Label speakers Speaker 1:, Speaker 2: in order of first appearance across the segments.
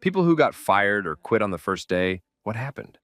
Speaker 1: People who got fired or quit on the first day, what happened?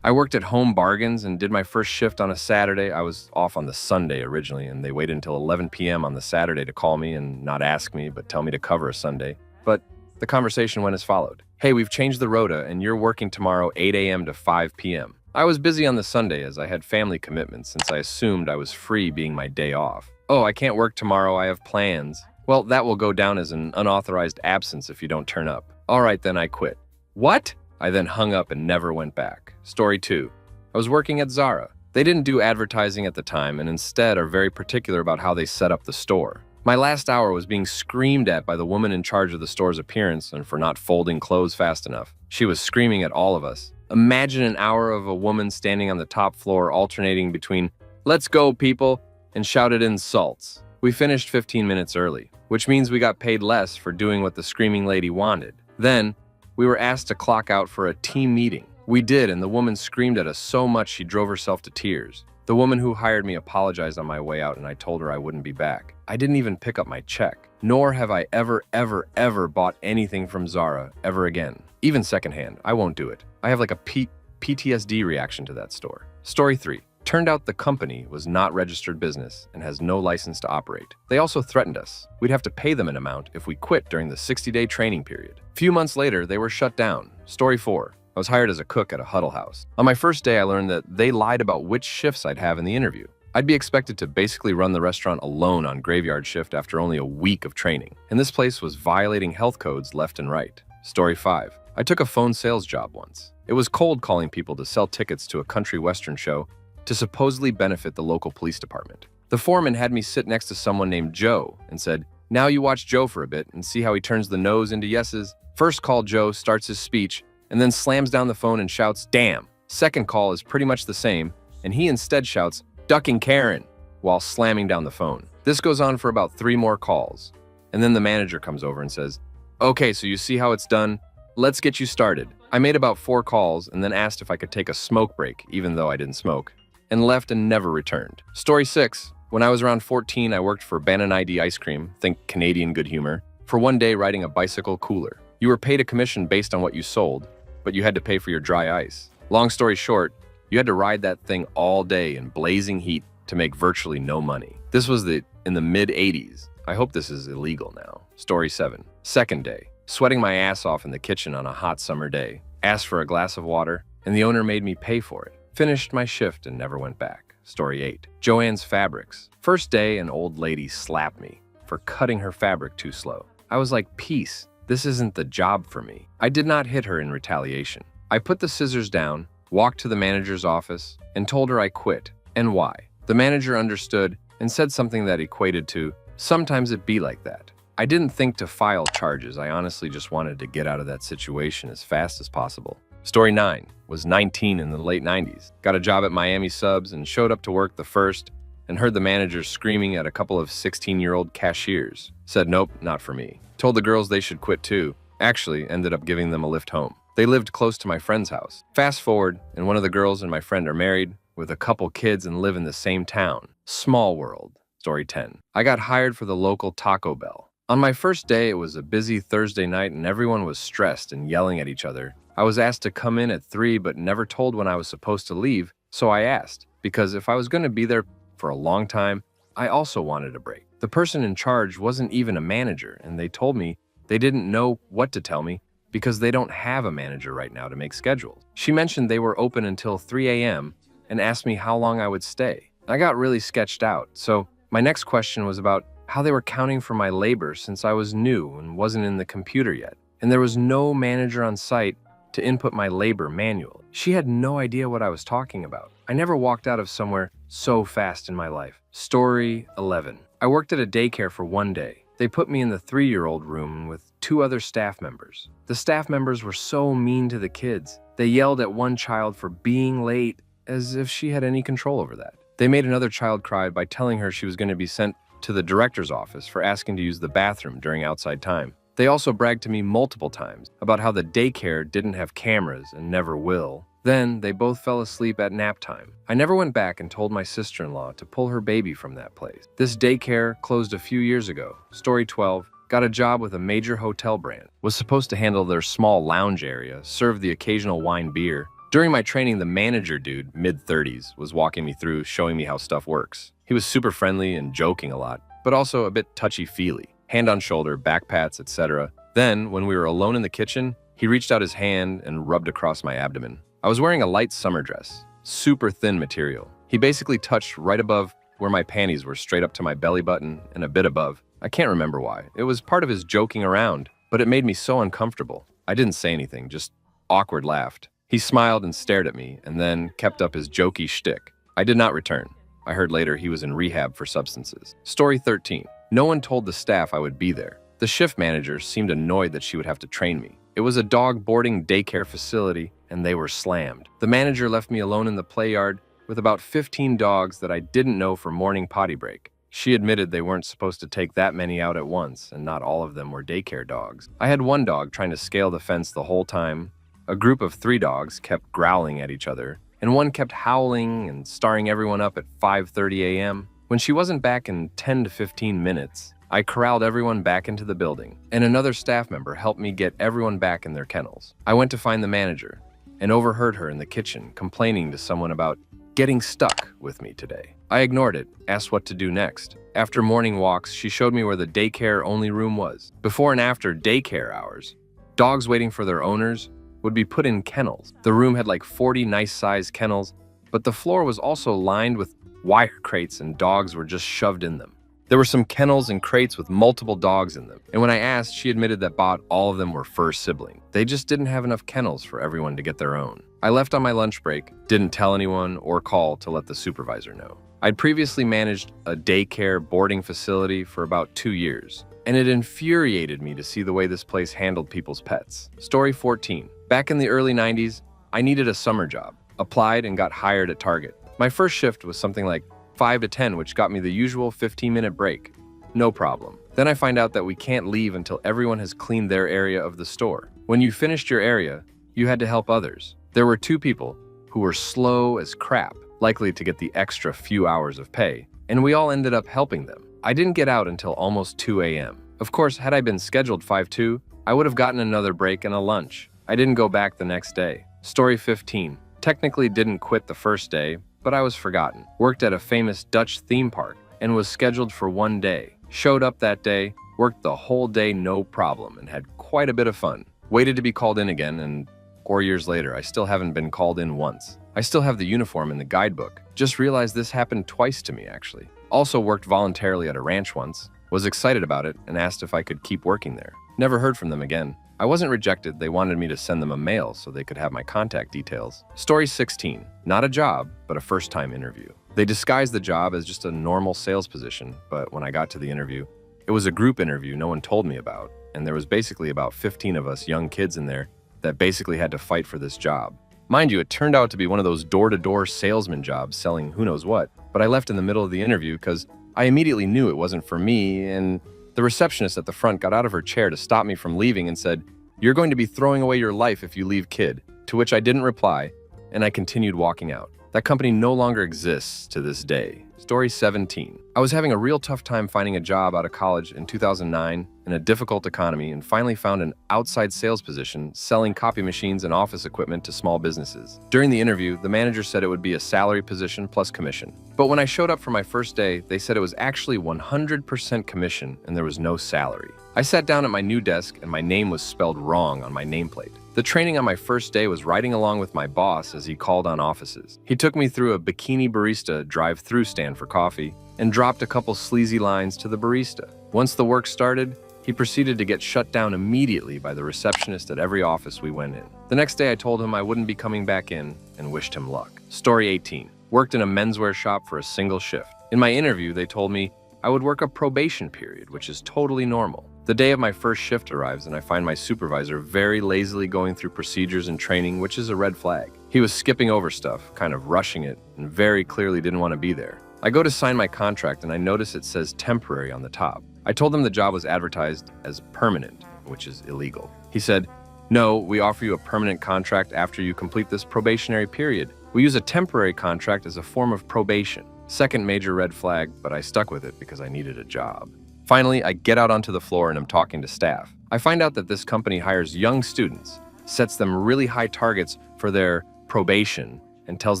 Speaker 1: I worked at Home Bargains and did my first shift on a Saturday. I was off on the Sunday originally, and they waited until 11 p.m. on the Saturday to call me and not ask me, but tell me to cover a Sunday. But the conversation went as followed. Hey, we've changed the rota, and you're working tomorrow 8 a.m. to 5 p.m. I was busy on the Sunday as I had family commitments since I assumed I was free being my day off. Oh, I can't work tomorrow, I have plans. Well, that will go down as an unauthorized absence if you don't turn up. All right, then I quit. What? I then hung up and never went back. Story 2. I was working at Zara. They didn't do advertising at the time and instead are very particular about how they set up the store. My last hour was being screamed at by the woman in charge of the store's appearance and for not folding clothes fast enough. She was screaming at all of us. Imagine an hour of a woman standing on the top floor alternating between, "Let's go, people," and shouted insults. We finished 15 minutes early, which means we got paid less for doing what the screaming lady wanted. Then, we were asked to clock out for a team meeting. We did, and the woman screamed at us so much she drove herself to tears. The woman who hired me apologized on my way out, and I told her I wouldn't be back. I didn't even pick up my check, nor have I ever bought anything from Zara ever again. Even secondhand, I won't do it. I have like a PTSD reaction to that store. Story 3. Turned out the company was not registered business and has no license to operate. They also threatened us. We'd have to pay them an amount if we quit during the 60-day training period. A few months later, they were shut down. Story 4. I was hired as a cook at a Huddle House. On my first day, I learned that they lied about which shifts I'd have in the interview. I'd be expected to basically run the restaurant alone on graveyard shift after only a week of training. And this place was violating health codes left and right. Story 5. I took a phone sales job once. It was cold calling people to sell tickets to a country western show to supposedly benefit the local police department. The foreman had me sit next to someone named Joe and said, "Now you watch Joe for a bit and see how he turns the no's into yeses." First call, Joe starts his speech and then slams down the phone and shouts, "Damn." Second call is pretty much the same, and he instead shouts, "Ducking Karen," while slamming down the phone. This goes on for about 3 more calls. And then the manager comes over and says, "Okay, so you see how it's done? Let's get you started." I made about 4 calls and then asked if I could take a smoke break, even though I didn't smoke, and left and never returned. Story 6. When I was around 14, I worked for Ben & ID Ice Cream, think Canadian good humor, for one day riding a bicycle cooler. You were paid a commission based on what you sold, but you had to pay for your dry ice. Long story short, you had to ride that thing all day in blazing heat to make virtually no money. This was in the mid-80s. I hope this is illegal now. Story 7. Second day. Sweating my ass off in the kitchen on a hot summer day. Asked for a glass of water, and the owner made me pay for it. Finished my shift and never went back. Story 8. Joanne's Fabrics. First day, an old lady slapped me for cutting her fabric too slow. I was like, "Peace, this isn't the job for me." I did not hit her in retaliation. I put the scissors down, walked to the manager's office, and told her I quit, and why. The manager understood and said something that equated to, "Sometimes it be like that." I didn't think to file charges. I honestly just wanted to get out of that situation as fast as possible. Story 9. Was 19 in the late 90s. Got a job at Miami Subs and showed up to work the first and heard the manager screaming at a couple of 16-year-old cashiers. Said nope, not for me. Told the girls they should quit too. Actually, ended up giving them a lift home. They lived close to my friend's house. Fast forward, and one of the girls and my friend are married with a couple kids and live in the same town. Small world. Story 10. I got hired for the local Taco Bell. On my first day, it was a busy Thursday night and everyone was stressed and yelling at each other. I was asked to come in at 3 but never told when I was supposed to leave, so I asked, because if I was going to be there for a long time, I also wanted a break. The person in charge wasn't even a manager, and they told me they didn't know what to tell me because they don't have a manager right now to make schedules. She mentioned they were open until 3 a.m. and asked me how long I would stay. I got really sketched out, so my next question was about how they were counting for my labor since I was new and wasn't in the computer yet, and there was no manager on site to input my labor manually. She had no idea what I was talking about. I never walked out of somewhere so fast in my life. Story 11. I worked at a daycare for one day. They put me in the 3-year-old room with 2 other staff members. The staff members were so mean to the kids. They yelled at one child for being late as if she had any control over that. They made another child cry by telling her she was going to be sent to the director's office for asking to use the bathroom during outside time. They also bragged to me multiple times about how the daycare didn't have cameras and never will. Then they both fell asleep at nap time. I never went back and told my sister-in-law to pull her baby from that place. This daycare closed a few years ago. Story 12. Got a job with a major hotel brand. Was supposed to handle their small lounge area, serve the occasional wine beer. During my training, the manager dude, mid-30s, was walking me through, showing me how stuff works. He was super friendly and joking a lot, but also a bit touchy-feely. Hand on shoulder, back pats, etc. Then, when we were alone in the kitchen, he reached out his hand and rubbed across my abdomen. I was wearing a light summer dress, super thin material. He basically touched right above where my panties were, straight up to my belly button and a bit above. I can't remember why. It was part of his joking around, but it made me so uncomfortable. I didn't say anything, just awkward laughed. He smiled and stared at me, and then kept up his jokey shtick. I did not return. I heard later he was in rehab for substances. Story 13. No one told the staff I would be there. The shift manager seemed annoyed that she would have to train me. It was a dog boarding daycare facility, and they were slammed. The manager left me alone in the play yard with about 15 dogs that I didn't know for morning potty break. She admitted they weren't supposed to take that many out at once, and not all of them were daycare dogs. I had one dog trying to scale the fence the whole time. A group of 3 dogs kept growling at each other, and one kept howling and starring everyone up at 5:30 a.m. When she wasn't back in 10 to 15 minutes, I corralled everyone back into the building, and another staff member helped me get everyone back in their kennels. I went to find the manager, and overheard her in the kitchen complaining to someone about getting stuck with me today. I ignored it, asked what to do next. After morning walks, she showed me where the daycare-only room was. Before and after daycare hours, dogs waiting for their owners would be put in kennels. The room had like 40 nice-sized kennels, but the floor was also lined with wire crates and dogs were just shoved in them. There were some kennels and crates with multiple dogs in them, and when I asked, she admitted that about all of them were fur siblings. They just didn't have enough kennels for everyone to get their own. I left on my lunch break, didn't tell anyone or call to let the supervisor know. I'd previously managed a daycare boarding facility for about 2 years, and it infuriated me to see the way this place handled people's pets. Story 14. Back in the early 90s, I needed a summer job, applied and got hired at Target. My first shift was something like 5 to 10, which got me the usual 15-minute break. No problem. Then I find out that we can't leave until everyone has cleaned their area of the store. When you finished your area, you had to help others. There were 2 people who were slow as crap, likely to get the extra few hours of pay, and we all ended up helping them. I didn't get out until almost 2 a.m. Of course, had I been scheduled 5-2, I would have gotten another break and a lunch. I didn't go back the next day. Story 15. Technically didn't quit the first day, but I was forgotten. Worked at a famous Dutch theme park and was scheduled for 1 day. Showed up that day, worked the whole day no problem, and had quite a bit of fun. Waited to be called in again, and 4 years later, I still haven't been called in once. I still have the uniform in the guidebook. Just realized this happened twice to me, actually. Also worked voluntarily at a ranch once. Was excited about it and asked if I could keep working there. Never heard from them again. I wasn't rejected, they wanted me to send them a mail so they could have my contact details. Story 16. Not a job, but a first-time interview. They disguised the job as just a normal sales position, but when I got to the interview, it was a group interview no one told me about, and there was basically about 15 of us young kids in there that basically had to fight for this job. Mind you, it turned out to be one of those door-to-door salesman jobs selling who knows what, but I left in the middle of the interview because I immediately knew it wasn't for me, and the receptionist at the front got out of her chair to stop me from leaving and said, "You're going to be throwing away your life if you leave, kid," to which I didn't reply, and I continued walking out. That company no longer exists to this day. Story 17. I was having a real tough time finding a job out of college in 2009 in a difficult economy and finally found an outside sales position selling copy machines and office equipment to small businesses. During the interview, the manager said it would be a salary position plus commission. But when I showed up for my first day, they said it was actually 100% commission and there was no salary. I sat down at my new desk and my name was spelled wrong on my nameplate. The training on my first day was riding along with my boss as he called on offices. He took me through a bikini barista drive-through stand for coffee and dropped a couple sleazy lines to the barista. Once the work started, he proceeded to get shut down immediately by the receptionist at every office we went in. The next day I told him I wouldn't be coming back in and wished him luck. Story 18. Worked in a menswear shop for a single shift. In my interview, they told me I would work a probation period, which is totally normal. The day of my first shift arrives and I find my supervisor very lazily going through procedures and training, which is a red flag. He was skipping over stuff, kind of rushing it, and very clearly didn't want to be there. I go to sign my contract and I notice it says temporary on the top. I told him the job was advertised as permanent, which is illegal. He said, "No, we offer you a permanent contract after you complete this probationary period. We use a temporary contract as a form of probation." Second major red flag, but I stuck with it because I needed a job. Finally, I get out onto the floor and I'm talking to staff. I find out that this company hires young students, sets them really high targets for their probation, and tells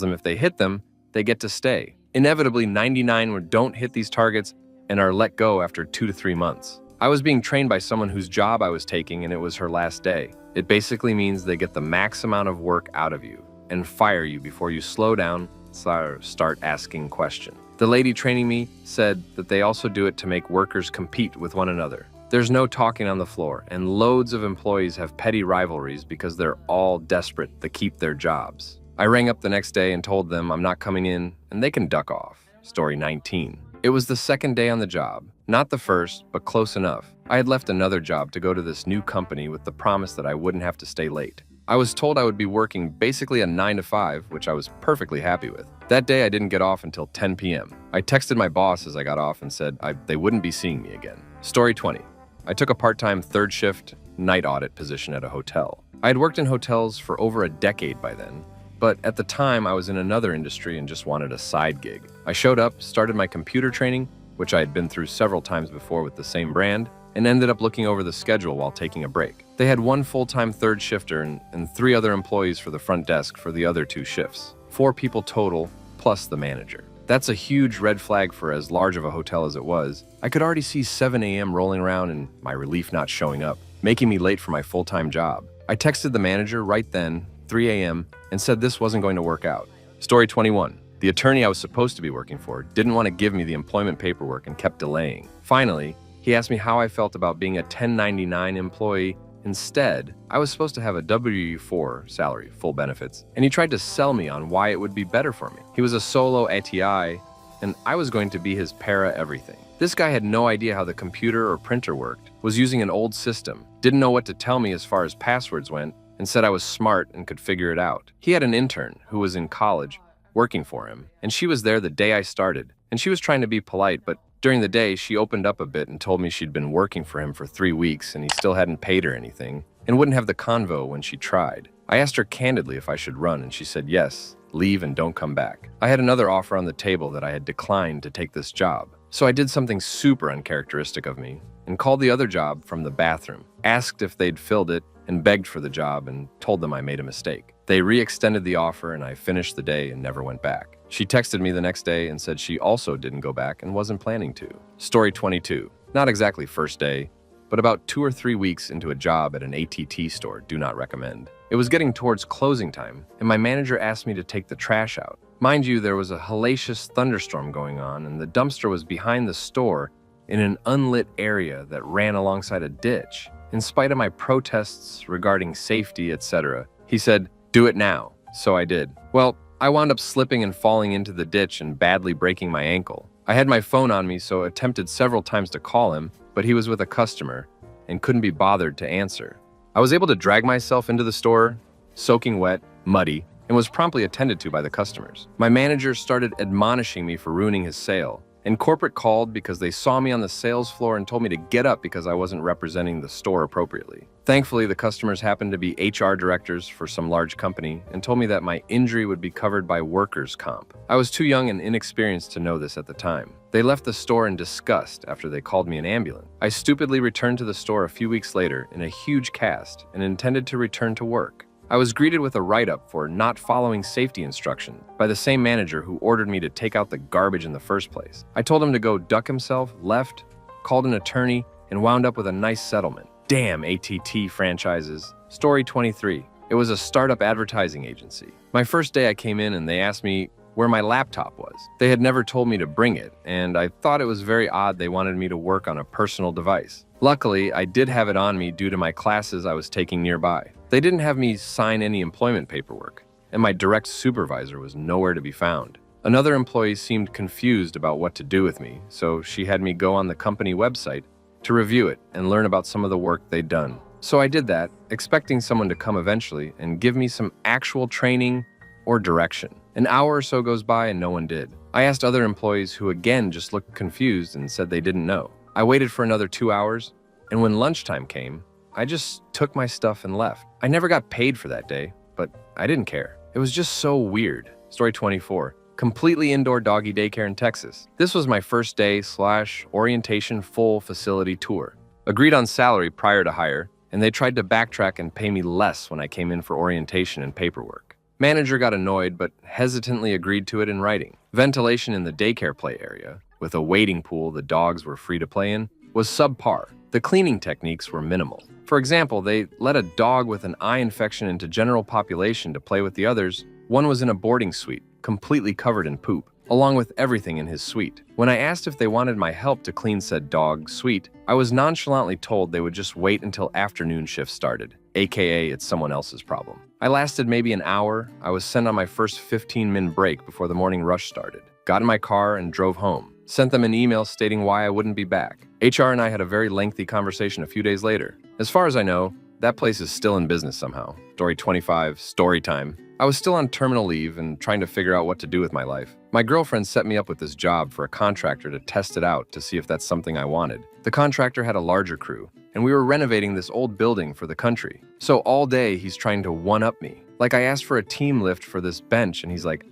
Speaker 1: them if they hit them, they get to stay. Inevitably, 99 don't hit these targets and are let go after 2 to 3 months. I was being trained by someone whose job I was taking and it was her last day. It basically means they get the max amount of work out of you and fire you before you slow down, start asking questions. The lady training me said that they also do it to make workers compete with one another. There's no talking on the floor, and loads of employees have petty rivalries because they're all desperate to keep their jobs. I rang up the next day and told them I'm not coming in and they can duck off. Story 19. It was the second day on the job. Not the first, but close enough. I had left another job to go to this new company with the promise that I wouldn't have to stay late. I was told I would be working basically a 9 to 5, which I was perfectly happy with. That day I didn't get off until 10 p.m. I texted my boss as I got off and said they wouldn't be seeing me again. Story 20. I took a part-time third shift night audit position at a hotel. I had worked in hotels for over a decade by then, but at the time I was in another industry and just wanted a side gig. I showed up, started my computer training, which I had been through several times before with the same brand, and ended up looking over the schedule while taking a break. They had one full-time third shifter and 3 other employees for the front desk for the other 2 shifts. 4 people total, plus the manager. That's a huge red flag for as large of a hotel as it was. I could already see 7 a.m. rolling around and my relief not showing up, making me late for my full-time job. I texted the manager right then, 3 a.m., and said this wasn't going to work out. Story 21. The attorney I was supposed to be working for didn't want to give me the employment paperwork and kept delaying. Finally, he asked me how I felt about being a 1099 employee. Instead, I was supposed to have a W-4 salary, full benefits, and he tried to sell me on why it would be better for me. He was a solo ATI, and I was going to be his para everything. This guy had no idea how the computer or printer worked, was using an old system, didn't know what to tell me as far as passwords went, and said I was smart and could figure it out. He had an intern who was in college working for him, and she was there the day I started, and she was trying to be polite, but during the day, she opened up a bit and told me she'd been working for him for 3 weeks and he still hadn't paid her anything and wouldn't have the convo when she tried. I asked her candidly if I should run and she said yes, leave and don't come back. I had another offer on the table that I had declined to take this job. So I did something super uncharacteristic of me and called the other job from the bathroom, asked if they'd filled it and begged for the job and told them I made a mistake. They re-extended the offer and I finished the day and never went back. She texted me the next day and said she also didn't go back and wasn't planning to. Story 22. Not exactly first day, but about 2 or 3 weeks into a job at an ATT store, do not recommend. It was getting towards closing time, and my manager asked me to take the trash out. Mind you, there was a hellacious thunderstorm going on, and the dumpster was behind the store in an unlit area that ran alongside a ditch. In spite of my protests regarding safety, etc., he said, "Do it now." So I did. Well, I wound up slipping and falling into the ditch and badly breaking my ankle. I had my phone on me, so attempted several times to call him, but he was with a customer and couldn't be bothered to answer. I was able to drag myself into the store, soaking wet, muddy, and was promptly attended to by the customers. My manager started admonishing me for ruining his sale, and corporate called because they saw me on the sales floor and told me to get up because I wasn't representing the store appropriately. Thankfully, the customers happened to be HR directors for some large company and told me that my injury would be covered by workers' comp. I was too young and inexperienced to know this at the time. They left the store in disgust after they called me an ambulance. I stupidly returned to the store a few weeks later in a huge cast and intended to return to work. I was greeted with a write-up for not following safety instruction by the same manager who ordered me to take out the garbage in the first place. I told him to go duck himself, left, called an attorney, and wound up with a nice settlement. Damn ATT franchises. Story 23. It was a startup advertising agency. My first day I came in and they asked me where my laptop was. They had never told me to bring it, and I thought it was very odd they wanted me to work on a personal device. Luckily, I did have it on me due to my classes I was taking nearby. They didn't have me sign any employment paperwork, and my direct supervisor was nowhere to be found. Another employee seemed confused about what to do with me, so she had me go on the company website to review it and learn about some of the work they'd done. So I did that, expecting someone to come eventually and give me some actual training or direction. An hour or so goes by and no one did. I asked other employees who again just looked confused and said they didn't know. I waited for another 2 hours, and when lunchtime came, I just took my stuff and left. I never got paid for that day, but I didn't care. It was just so weird. Story 24. completely indoor doggy daycare in Texas. This was my first day/orientation full facility tour. Agreed on salary prior to hire, and they tried to backtrack and pay me less when I came in for orientation and paperwork. Manager got annoyed, but hesitantly agreed to it in writing. Ventilation in the daycare play area, with a wading pool the dogs were free to play in, was subpar. The cleaning techniques were minimal. For example, they let a dog with an eye infection into general population to play with the others. One was in a boarding suite, completely covered in poop, along with everything in his suite. When I asked if they wanted my help to clean said dog suite, I was nonchalantly told they would just wait until afternoon shift started, aka it's someone else's problem. I lasted maybe an hour. I was sent on my first 15-minute break before the morning rush started. Got in my car and drove home. Sent them an email stating why I wouldn't be back. HR and I had a very lengthy conversation a few days later. As far as I know, that place is still in business somehow. Story 25, story time. I was still on terminal leave and trying to figure out what to do with my life. My girlfriend set me up with this job for a contractor to test it out to see if that's something I wanted. The contractor had a larger crew, and we were renovating this old building for the country. So all day he's trying to one-up me. Like I asked for a team lift for this bench, and he's like,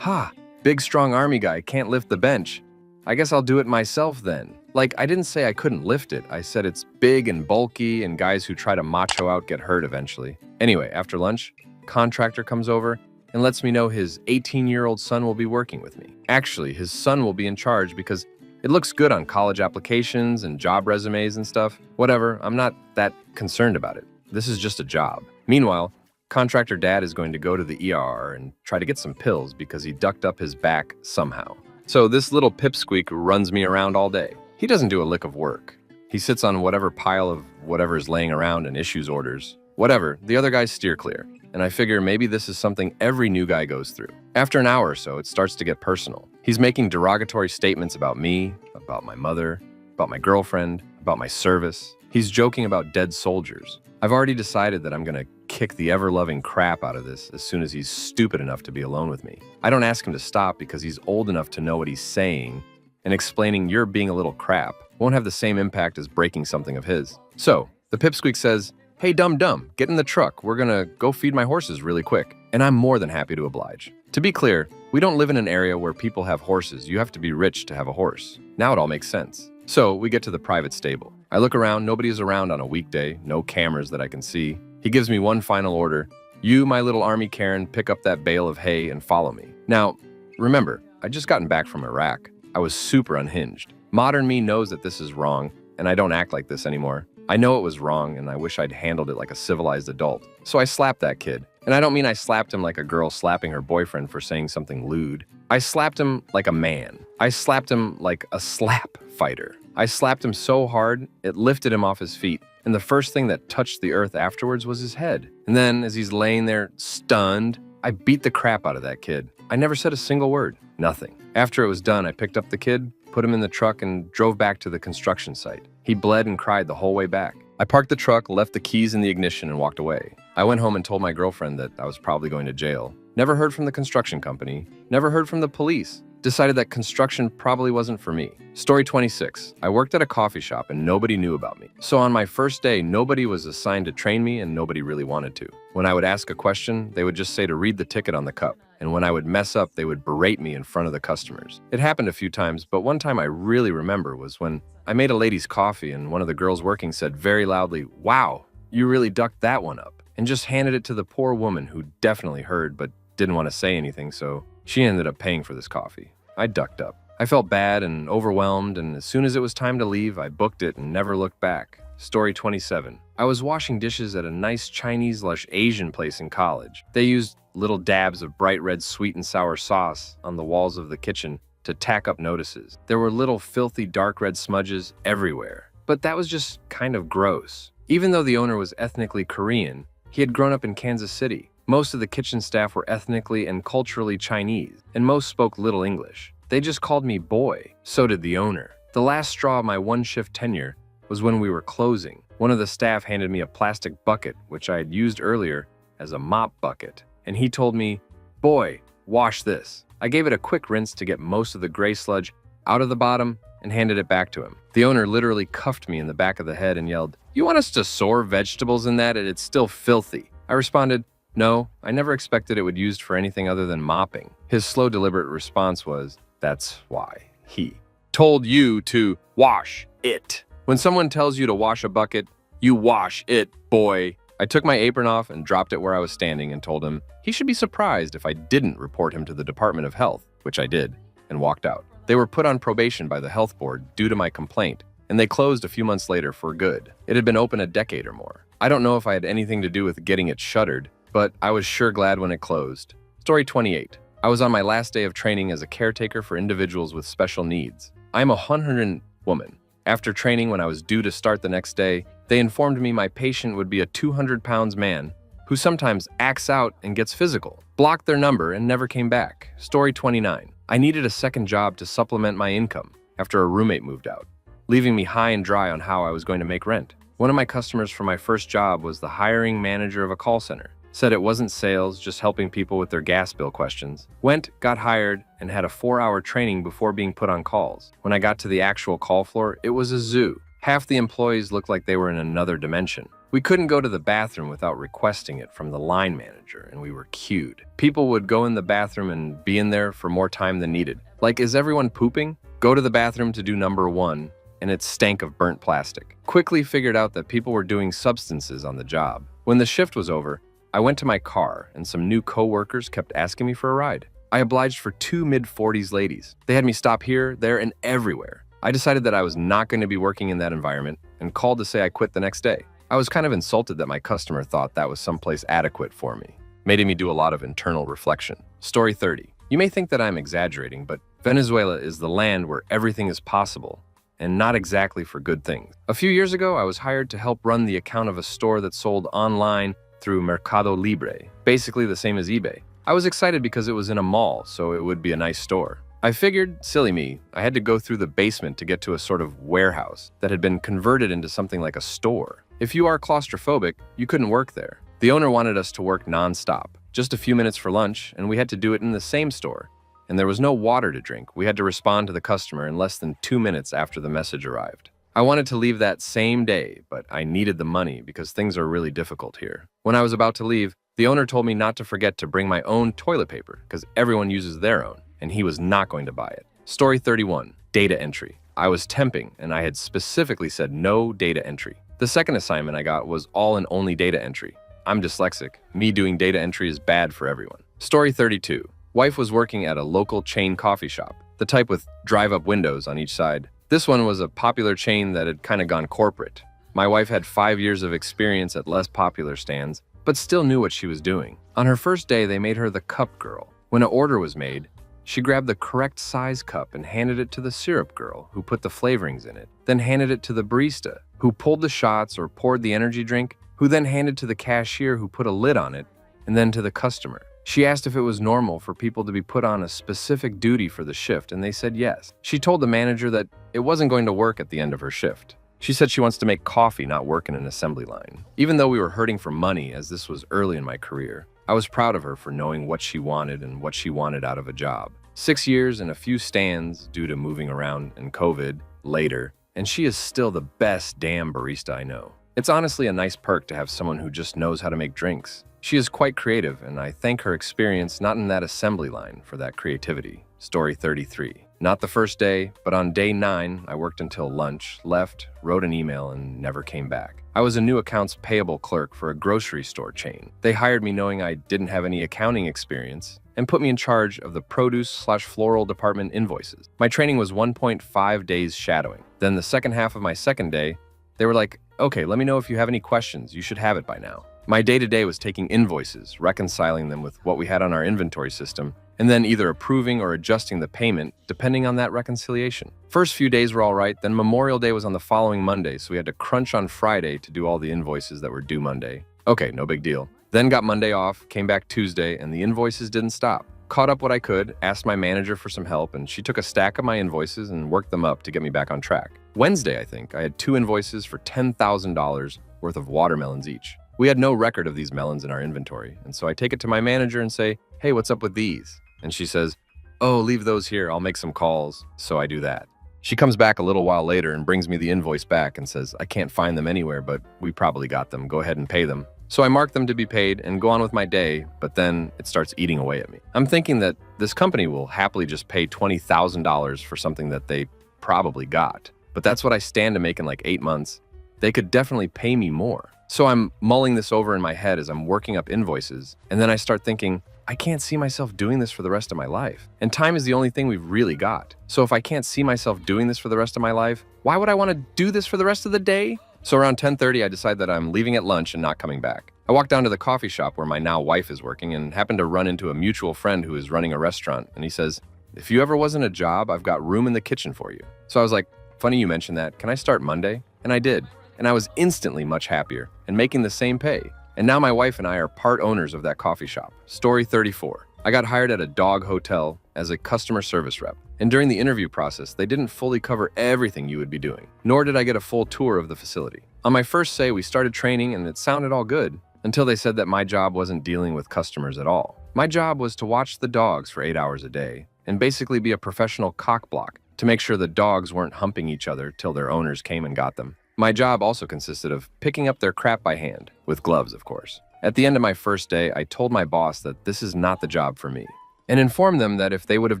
Speaker 1: big strong army guy can't lift the bench. I guess I'll do it myself then. Like, I didn't say I couldn't lift it. I said it's big and bulky and guys who try to macho out get hurt eventually. Anyway, after lunch, contractor comes over and lets me know his 18-year-old son will be working with me. Actually, his son will be in charge because it looks good on college applications and job resumes and stuff. Whatever, I'm not that concerned about it. This is just a job. Meanwhile, contractor dad is going to go to the ER and try to get some pills because he ducked up his back somehow. So this little pipsqueak runs me around all day. He doesn't do a lick of work. He sits on whatever pile of whatever is laying around and issues orders. Whatever, the other guys steer clear. And I figure maybe this is something every new guy goes through. After an hour or so, it starts to get personal. He's making derogatory statements about me, about my mother, about my girlfriend, about my service. He's joking about dead soldiers. I've already decided that I'm gonna kick the ever-loving crap out of this as soon as he's stupid enough to be alone with me. I don't ask him to stop because he's old enough to know what he's saying, and explaining you're being a little crap won't have the same impact as breaking something of his. So, the pipsqueak says, "Hey dum-dum, get in the truck, we're gonna go feed my horses really quick." And I'm more than happy to oblige. To be clear, we don't live in an area where people have horses. You have to be rich to have a horse. Now it all makes sense. So, we get to the private stable. I look around, nobody is around on a weekday, no cameras that I can see. He gives me one final order. You, my little army Karen, pick up that bale of hay and follow me. Now, remember, I'd just gotten back from Iraq. I was super unhinged. Modern me knows that this is wrong, and I don't act like this anymore. I know it was wrong, and I wish I'd handled it like a civilized adult. So I slapped that kid. And I don't mean I slapped him like a girl slapping her boyfriend for saying something lewd. I slapped him like a man. I slapped him like a slap fighter. I slapped him so hard, it lifted him off his feet. And the first thing that touched the earth afterwards was his head. And then, as he's laying there, stunned, I beat the crap out of that kid. I never said a single word. Nothing. After it was done, I picked up the kid, put him in the truck, and drove back to the construction site. He bled and cried the whole way back. I parked the truck, left the keys in the ignition, and walked away. I went home and told my girlfriend that I was probably going to jail. Never heard from the construction company. Never heard from the police. Decided that construction probably wasn't for me. Story 26. I worked at a coffee shop and nobody knew about me. So on my first day, nobody was assigned to train me and nobody really wanted to. When I would ask a question, they would just say to read the ticket on the cup. And when I would mess up, they would berate me in front of the customers. It happened a few times, but one time I really remember was when I made a lady's coffee and one of the girls working said very loudly, "Wow, you really ducked that one up," and just handed it to the poor woman who definitely heard but didn't want to say anything, so she ended up paying for this coffee. I ducked up. I felt bad and overwhelmed, and as soon as it was time to leave, I booked it and never looked back. Story 27. I was washing dishes at a nice Chinese/Asian place in college. They used little dabs of bright red sweet and sour sauce on the walls of the kitchen to tack up notices. There were little filthy dark red smudges everywhere. But that was just kind of gross. Even though the owner was ethnically Korean, he had grown up in Kansas City. Most of the kitchen staff were ethnically and culturally Chinese, and most spoke little English. They just called me boy. So did the owner. The last straw of my one-shift tenure was when we were closing. One of the staff handed me a plastic bucket, which I had used earlier as a mop bucket, and he told me, "Boy, wash this." I gave it a quick rinse to get most of the gray sludge out of the bottom and handed it back to him. The owner literally cuffed me in the back of the head and yelled, "You want us to soar vegetables in that and it's still filthy?" I responded, No, I never expected it would used for anything other than mopping. His slow, deliberate response was, that's why he told you to wash it. When someone tells you to wash a bucket, you wash it, boy. I took my apron off and dropped it where I was standing and told him he should be surprised if I didn't report him to the Department of Health, which I did, and walked out. They were put on probation by the health board due to my complaint, and they closed a few months later for good. It had been open a decade or more. I don't know if I had anything to do with getting it shuttered, but I was sure glad when it closed. Story 28. I was on my last day of training as a caretaker for individuals with special needs. I am a 100 woman. After training, when I was due to start the next day, they informed me my patient would be a 200 pounds man who sometimes acts out and gets physical, blocked their number, and never came back. Story 29. I needed a second job to supplement my income after a roommate moved out, leaving me high and dry on how I was going to make rent. One of my customers for my first job was the hiring manager of a call center. Said it wasn't sales, just helping people with their gas bill questions. Went, got hired, and had a 4-hour training before being put on calls. When I got to the actual call floor, it was a zoo. Half the employees looked like they were in another dimension. We couldn't go to the bathroom without requesting it from the line manager, and we were queued. People would go in the bathroom and be in there for more time than needed. Like, is everyone pooping? Go to the bathroom to do number 1, and it stank of burnt plastic. Quickly figured out that people were doing substances on the job. When the shift was over, I went to my car, and some new co-workers kept asking me for a ride. I obliged for 2 mid-40s ladies. They had me stop here, there, and everywhere. I decided that I was not going to be working in that environment and called to say I quit the next day. I was kind of insulted that my customer thought that was someplace adequate for me, making me do a lot of internal reflection. Story 30. You may think that I'm exaggerating, but Venezuela is the land where everything is possible, and not exactly for good things. A few years ago, I was hired to help run the account of a store that sold online through Mercado Libre, basically the same as eBay. I was excited because it was in a mall, so it would be a nice store. I figured, silly me, I had to go through the basement to get to a sort of warehouse that had been converted into something like a store. If you are claustrophobic, you couldn't work there. The owner wanted us to work non-stop, just a few minutes for lunch, and we had to do it in the same store. And there was no water to drink. We had to respond to the customer in less than 2 minutes after the message arrived. I wanted to leave that same day, but I needed the money because things are really difficult here. When I was about to leave, the owner told me not to forget to bring my own toilet paper because everyone uses their own, and he was not going to buy it. Story 31. Data entry. I was temping, and I had specifically said no data entry. The second assignment I got was all and only data entry. I'm dyslexic. Me doing data entry is bad for everyone. Story 32. Wife was working at a local chain coffee shop, the type with drive-up windows on each side. This one was a popular chain that had kind of gone corporate. My wife had 5 years of experience at less popular stands, but still knew what she was doing. On her first day, they made her the cup girl. When an order was made, she grabbed the correct size cup and handed it to the syrup girl, who put the flavorings in it, then handed it to the barista, who pulled the shots or poured the energy drink, who then handed to the cashier, who put a lid on it, and then to the customer. She asked if it was normal for people to be put on a specific duty for the shift, and they said yes. She told the manager that it wasn't going to work at the end of her shift. She said she wants to make coffee, not work in an assembly line. Even though we were hurting for money, as this was early in my career, I was proud of her for knowing what she wanted and what she wanted out of a job. 6 years and a few stands due to moving around and COVID later, and she is still the best damn barista I know. It's honestly a nice perk to have someone who just knows how to make drinks. She is quite creative, and I thank her experience not in that assembly line for that creativity. Story 33. Not the first day, but on day 9, I worked until lunch, left, wrote an email, and never came back. I was a new accounts payable clerk for a grocery store chain. They hired me knowing I didn't have any accounting experience and put me in charge of the produce/floral department invoices. My training was 1.5 days shadowing. Then the second half of my second day, they were like, okay, let me know if you have any questions. You should have it by now. My day-to-day was taking invoices, reconciling them with what we had on our inventory system, and then either approving or adjusting the payment depending on that reconciliation. First few days were all right, then Memorial Day was on the following Monday, so we had to crunch on Friday to do all the invoices that were due Monday. Okay, no big deal. Then got Monday off, came back Tuesday, and the invoices didn't stop. Caught up what I could, asked my manager for some help, and she took a stack of my invoices and worked them up to get me back on track. Wednesday, I think, I had 2 invoices for $10,000 worth of watermelons each. We had no record of these melons in our inventory, and so I take it to my manager and say, hey, what's up with these? And she says, oh, leave those here, I'll make some calls. So I do that. She comes back a little while later and brings me the invoice back and says, I can't find them anywhere, but we probably got them. Go ahead and pay them. So I mark them to be paid and go on with my day, but then it starts eating away at me. I'm thinking that this company will happily just pay $20,000 for something that they probably got. But that's what I stand to make in like 8 months. They could definitely pay me more. So I'm mulling this over in my head as I'm working up invoices, and then I start thinking, I can't see myself doing this for the rest of my life. And time is the only thing we've really got. So if I can't see myself doing this for the rest of my life, why would I want to do this for the rest of the day? So around 10:30, I decide that I'm leaving at lunch and not coming back. I walk down to the coffee shop where my now wife is working and happen to run into a mutual friend who is running a restaurant. And he says, if you ever wasn't a job, I've got room in the kitchen for you. So I was like, funny you mentioned that. Can I start Monday? And I did. And I was instantly much happier and making the same pay. And now my wife and I are part owners of that coffee shop. Story 34. I got hired at a dog hotel as a customer service rep. And during the interview process, they didn't fully cover everything you would be doing, nor did I get a full tour of the facility. On my first day, we started training and it sounded all good until they said that my job wasn't dealing with customers at all. My job was to watch the dogs for 8 hours a day and basically be a professional cock block to make sure the dogs weren't humping each other till their owners came and got them. My job also consisted of picking up their crap by hand, with gloves, of course. At the end of my first day, I told my boss that this is not the job for me, and informed them that if they would have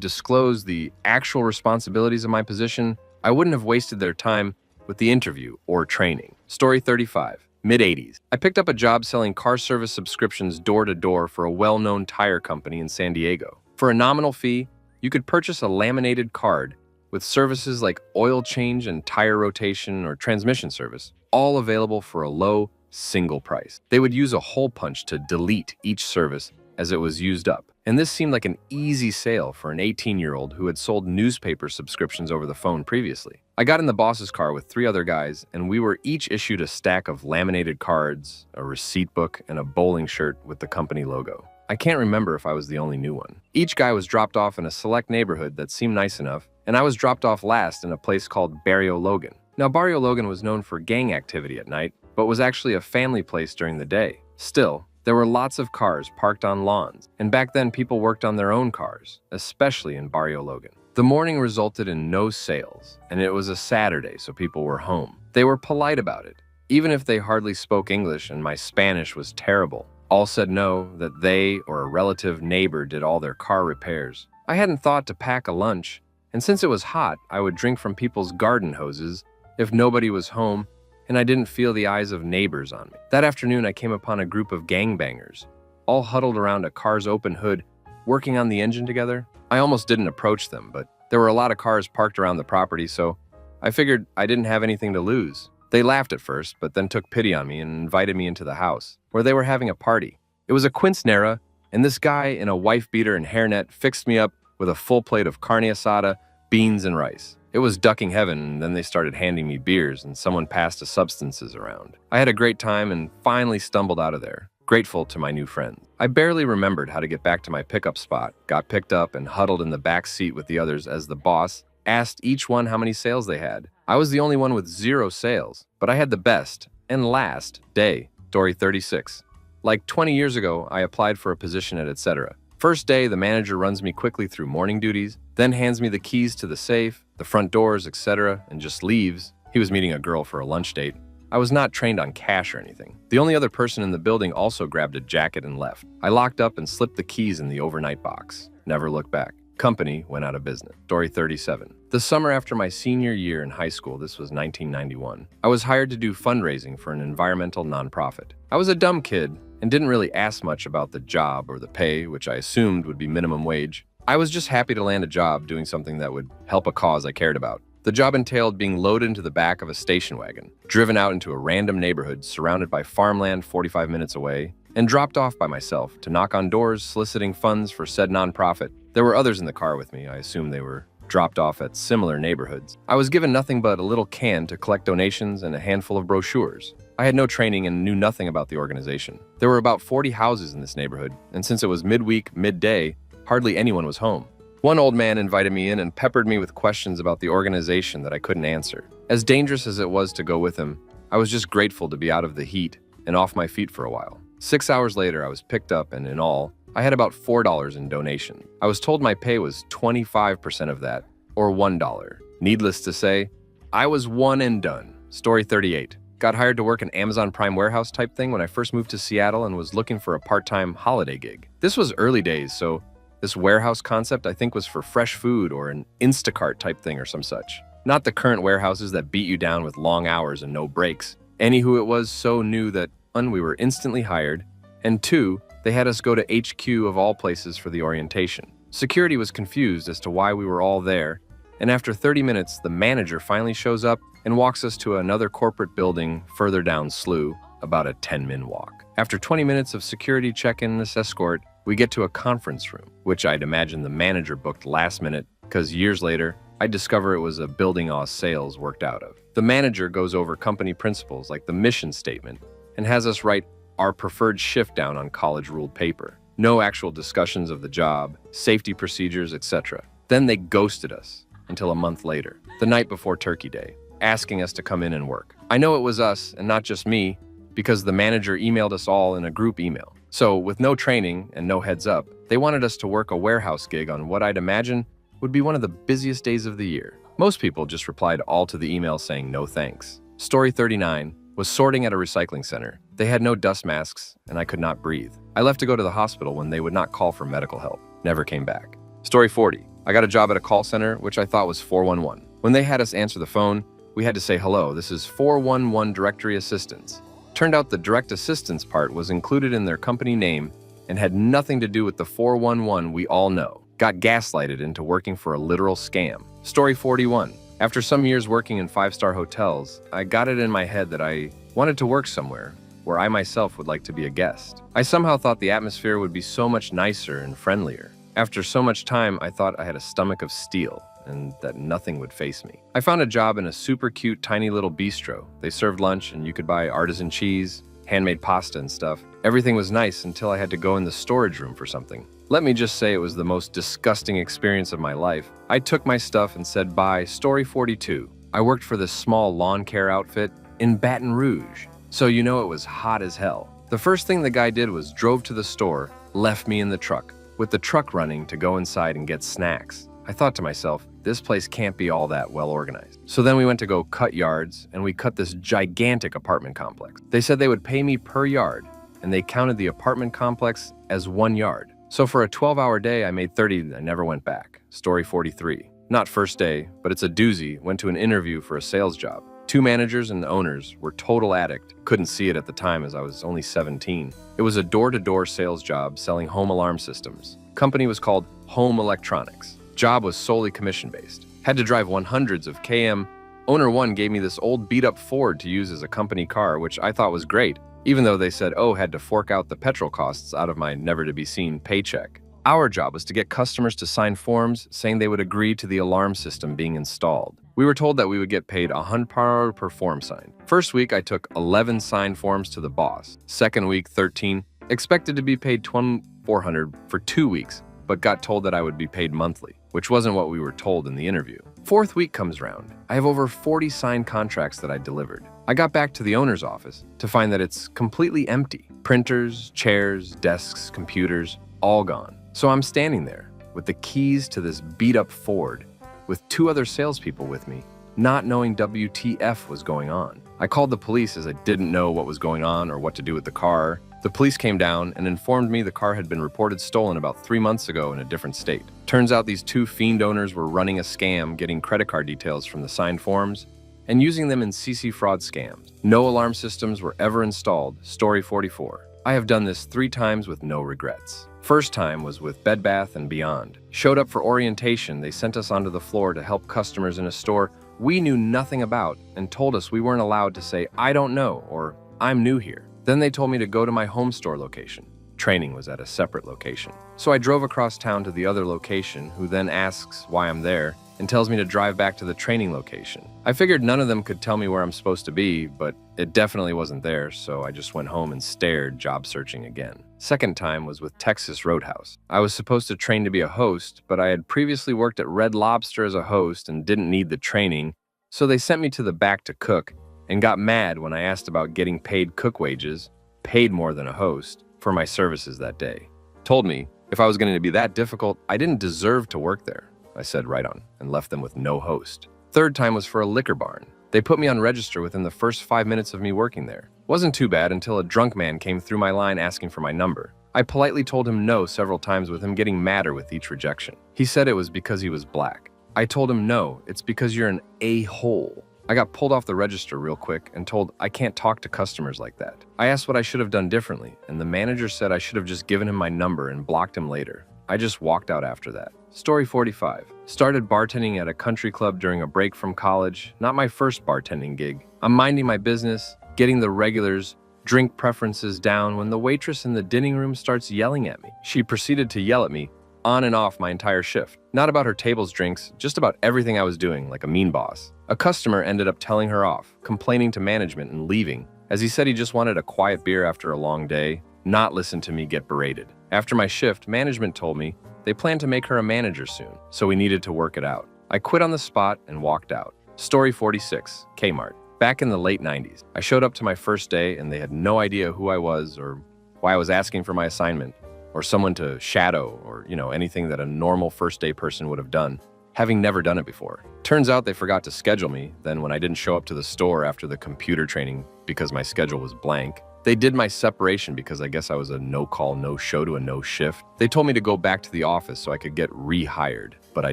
Speaker 1: disclosed the actual responsibilities of my position, I wouldn't have wasted their time with the interview or training. Story 35. Mid-80s. I picked up a job selling car service subscriptions door-to-door for a well-known tire company in San Diego. For a nominal fee, you could purchase a laminated card with services like oil change and tire rotation or transmission service, all available for a low, single price. They would use a hole punch to delete each service as it was used up. And this seemed like an easy sale for an 18-year-old who had sold newspaper subscriptions over the phone previously. I got in the boss's car with 3 other guys, and we were each issued a stack of laminated cards, a receipt book, and a bowling shirt with the company logo. I can't remember if I was the only new one. Each guy was dropped off in a select neighborhood that seemed nice enough, and I was dropped off last in a place called Barrio Logan. Now, Barrio Logan was known for gang activity at night, but was actually a family place during the day. Still, there were lots of cars parked on lawns, and back then people worked on their own cars, especially in Barrio Logan. The morning resulted in no sales, and it was a Saturday, so people were home. They were polite about it, even if they hardly spoke English and my Spanish was terrible. All said no, that they or a relative neighbor did all their car repairs. I hadn't thought to pack a lunch, and since it was hot, I would drink from people's garden hoses if nobody was home, and I didn't feel the eyes of neighbors on me. That afternoon, I came upon a group of gangbangers, all huddled around a car's open hood, working on the engine together. I almost didn't approach them, but there were a lot of cars parked around the property, so I figured I didn't have anything to lose. They laughed at first, but then took pity on me and invited me into the house, where they were having a party. It was a quinceanera, and this guy in a wife beater and hairnet fixed me up with a full plate of carne asada, beans, and rice. It was ducking heaven, and then they started handing me beers, and someone passed the substances around. I had a great time and finally stumbled out of there, grateful to my new friends. I barely remembered how to get back to my pickup spot, got picked up and huddled in the back seat with the others as the boss asked each one how many sales they had. I was the only one with 0 sales, but I had the best and last day. Story 36. Like 20 years ago, I applied for a position at etc. First day, the manager runs me quickly through morning duties, then hands me the keys to the safe, the front doors, etc., and just leaves. He was meeting a girl for a lunch date. I was not trained on cash or anything. The only other person in the building also grabbed a jacket and left. I locked up and slipped the keys in the overnight box. Never looked back. Company went out of business. Story 37. The summer after my senior year in high school, this was 1991, I was hired to do fundraising for an environmental nonprofit. I was a dumb kid and didn't really ask much about the job or the pay, which I assumed would be minimum wage. I was just happy to land a job doing something that would help a cause I cared about. The job entailed being loaded into the back of a station wagon, driven out into a random neighborhood surrounded by farmland 45 minutes away, and dropped off by myself to knock on doors soliciting funds for said nonprofit. There were others in the car with me. I assume they were dropped off at similar neighborhoods. I was given nothing but a little can to collect donations and a handful of brochures. I had no training and knew nothing about the organization. There were about 40 houses in this neighborhood, and since it was midweek, midday, hardly anyone was home. One old man invited me in and peppered me with questions about the organization that I couldn't answer. As dangerous as it was to go with him, I was just grateful to be out of the heat and off my feet for a while. 6 hours later, I was picked up, and in all, I had about $4 in donation. I was told my pay was 25% of that, or $1. Needless to say, I was one and done. Story 38. Got hired to work an Amazon Prime warehouse type thing when I first moved to Seattle and was looking for a part-time holiday gig. This was early days, so this warehouse concept I think was for fresh food or an Instacart type thing or some such. Not the current warehouses that beat you down with long hours and no breaks. Anywho, it was so new that, one, we were instantly hired, and two, they had us go to HQ of all places for the orientation. Security was confused as to why we were all there, and after 30 minutes, the manager finally shows up and walks us to another corporate building further down SLU, about a 10-minute walk. After 20 minutes of security check-in and escort, we get to a conference room, which I'd imagine the manager booked last minute, because years later, I discover it was a building sales worked out of. The manager goes over company principles like the mission statement and has us write our preferred shift down on college-ruled paper. No actual discussions of the job, safety procedures, etc. Then they ghosted us until a month later, the night before Turkey Day, asking us to come in and work. I know it was us and not just me because the manager emailed us all in a group email. So with no training and no heads up, they wanted us to work a warehouse gig on what I'd imagine would be one of the busiest days of the year. Most people just replied all to the email saying no thanks. Story 39 was sorting at a recycling center. They had no dust masks and I could not breathe. I left to go to the hospital when they would not call for medical help. Never came back. Story 40. I got a job at a call center, which I thought was 411. When they had us answer the phone, we had to say, hello, this is 411 Directory Assistance. Turned out the direct assistance part was included in their company name and had nothing to do with the 411 we all know. Got gaslighted into working for a literal scam. Story 41. After some years working in 5-star hotels, I got it in my head that I wanted to work somewhere where I myself would like to be a guest. I somehow thought the atmosphere would be so much nicer and friendlier. After so much time, I thought I had a stomach of steel and that nothing would face me. I found a job in a super cute tiny little bistro. They served lunch and you could buy artisan cheese, handmade pasta and stuff. Everything was nice until I had to go in the storage room for something. Let me just say it was the most disgusting experience of my life. I took my stuff and said bye. Story 42. I worked for this small lawn care outfit in Baton Rouge, so you know it was hot as hell. The first thing the guy did was drove to the store, left me in the truck, with the truck running to go inside and get snacks. I thought to myself, this place can't be all that well organized. So then we went to go cut yards, and we cut this gigantic apartment complex. They said they would pay me per yard, and they counted the apartment complex as 1 yard. So for a 12-hour day, I made 30 and I never went back. Story 43. Not first day, but it's a doozy. Went to an interview for a sales job. 2 managers and the owners were total addict. Couldn't see it at the time as I was only 17. It was a door-to-door sales job selling home alarm systems. Company was called Home Electronics. Job was solely commission-based. Had to drive 100s of km. Owner 1 gave me this old beat-up Ford to use as a company car, which I thought was great, even though they said, had to fork out the petrol costs out of my never-to-be-seen paycheck. Our job was to get customers to sign forms saying they would agree to the alarm system being installed. We were told that we would get paid $100 per form signed. First week, I took 11 signed forms to the boss. Second week, 13. Expected to be paid $2,400 for 2 weeks, but got told that I would be paid monthly, which wasn't what we were told in the interview. Fourth week comes round. I have over 40 signed contracts that I delivered. I got back to the owner's office to find that it's completely empty. Printers, chairs, desks, computers, all gone. So I'm standing there with the keys to this beat-up Ford with 2 other salespeople with me, not knowing WTF was going on. I called the police as I didn't know what was going on or what to do with the car. The police came down and informed me the car had been reported stolen about 3 months ago in a different state. Turns out these 2 fiend owners were running a scam, getting credit card details from the signed forms and using them in CC fraud scams. No alarm systems were ever installed. Story 44. I have done this 3 times with no regrets. First time was with Bed Bath & Beyond. Showed up for orientation. They sent us onto the floor to help customers in a store we knew nothing about and told us we weren't allowed to say, I don't know, or I'm new here. Then they told me to go to my home store location. Training was at a separate location. So I drove across town to the other location, who then asks why I'm there and tells me to drive back to the training location. I figured none of them could tell me where I'm supposed to be, but it definitely wasn't there, so I just went home and stared, job searching again. Second time was with Texas Roadhouse. I was supposed to train to be a host, but I had previously worked at Red Lobster as a host and didn't need the training, so they sent me to the back to cook and got mad when I asked about getting paid cook wages, paid more than a host, for my services that day. Told me if I was going to be that difficult, I didn't deserve to work there. I said right on and left them with no host. Third time was for a liquor barn. They put me on register within the first 5 minutes of me working there. Wasn't too bad until a drunk man came through my line asking for my number. I politely told him no several times, with him getting madder with each rejection. He said it was because he was black. I told him no, it's because you're an a-hole. I got pulled off the register real quick and told I can't talk to customers like that. I asked what I should have done differently, and the manager said I should have just given him my number and blocked him later. I just walked out after that. Story 45. Started bartending at a country club during a break from college. Not my first bartending gig. I'm minding my business, getting the regulars' drink preferences down when the waitress in the dining room starts yelling at me. She proceeded to yell at me on and off my entire shift. Not about her table's drinks, just about everything I was doing, like a mean boss. A customer ended up telling her off, complaining to management and leaving, as he said he just wanted a quiet beer after a long day, not listen to me get berated. After my shift, management told me they planned to make her a manager soon, so we needed to work it out. I quit on the spot and walked out. Story 46. Kmart. Back in the late 90s, I showed up to my first day and they had no idea who I was or why I was asking for my assignment, or someone to shadow, or anything that a normal first day person would have done, having never done it before. Turns out they forgot to schedule me. Then when I didn't show up to the store after the computer training because my schedule was blank, they did my separation because I guess I was a no-call, no-show to a no-shift. They told me to go back to the office so I could get rehired, but I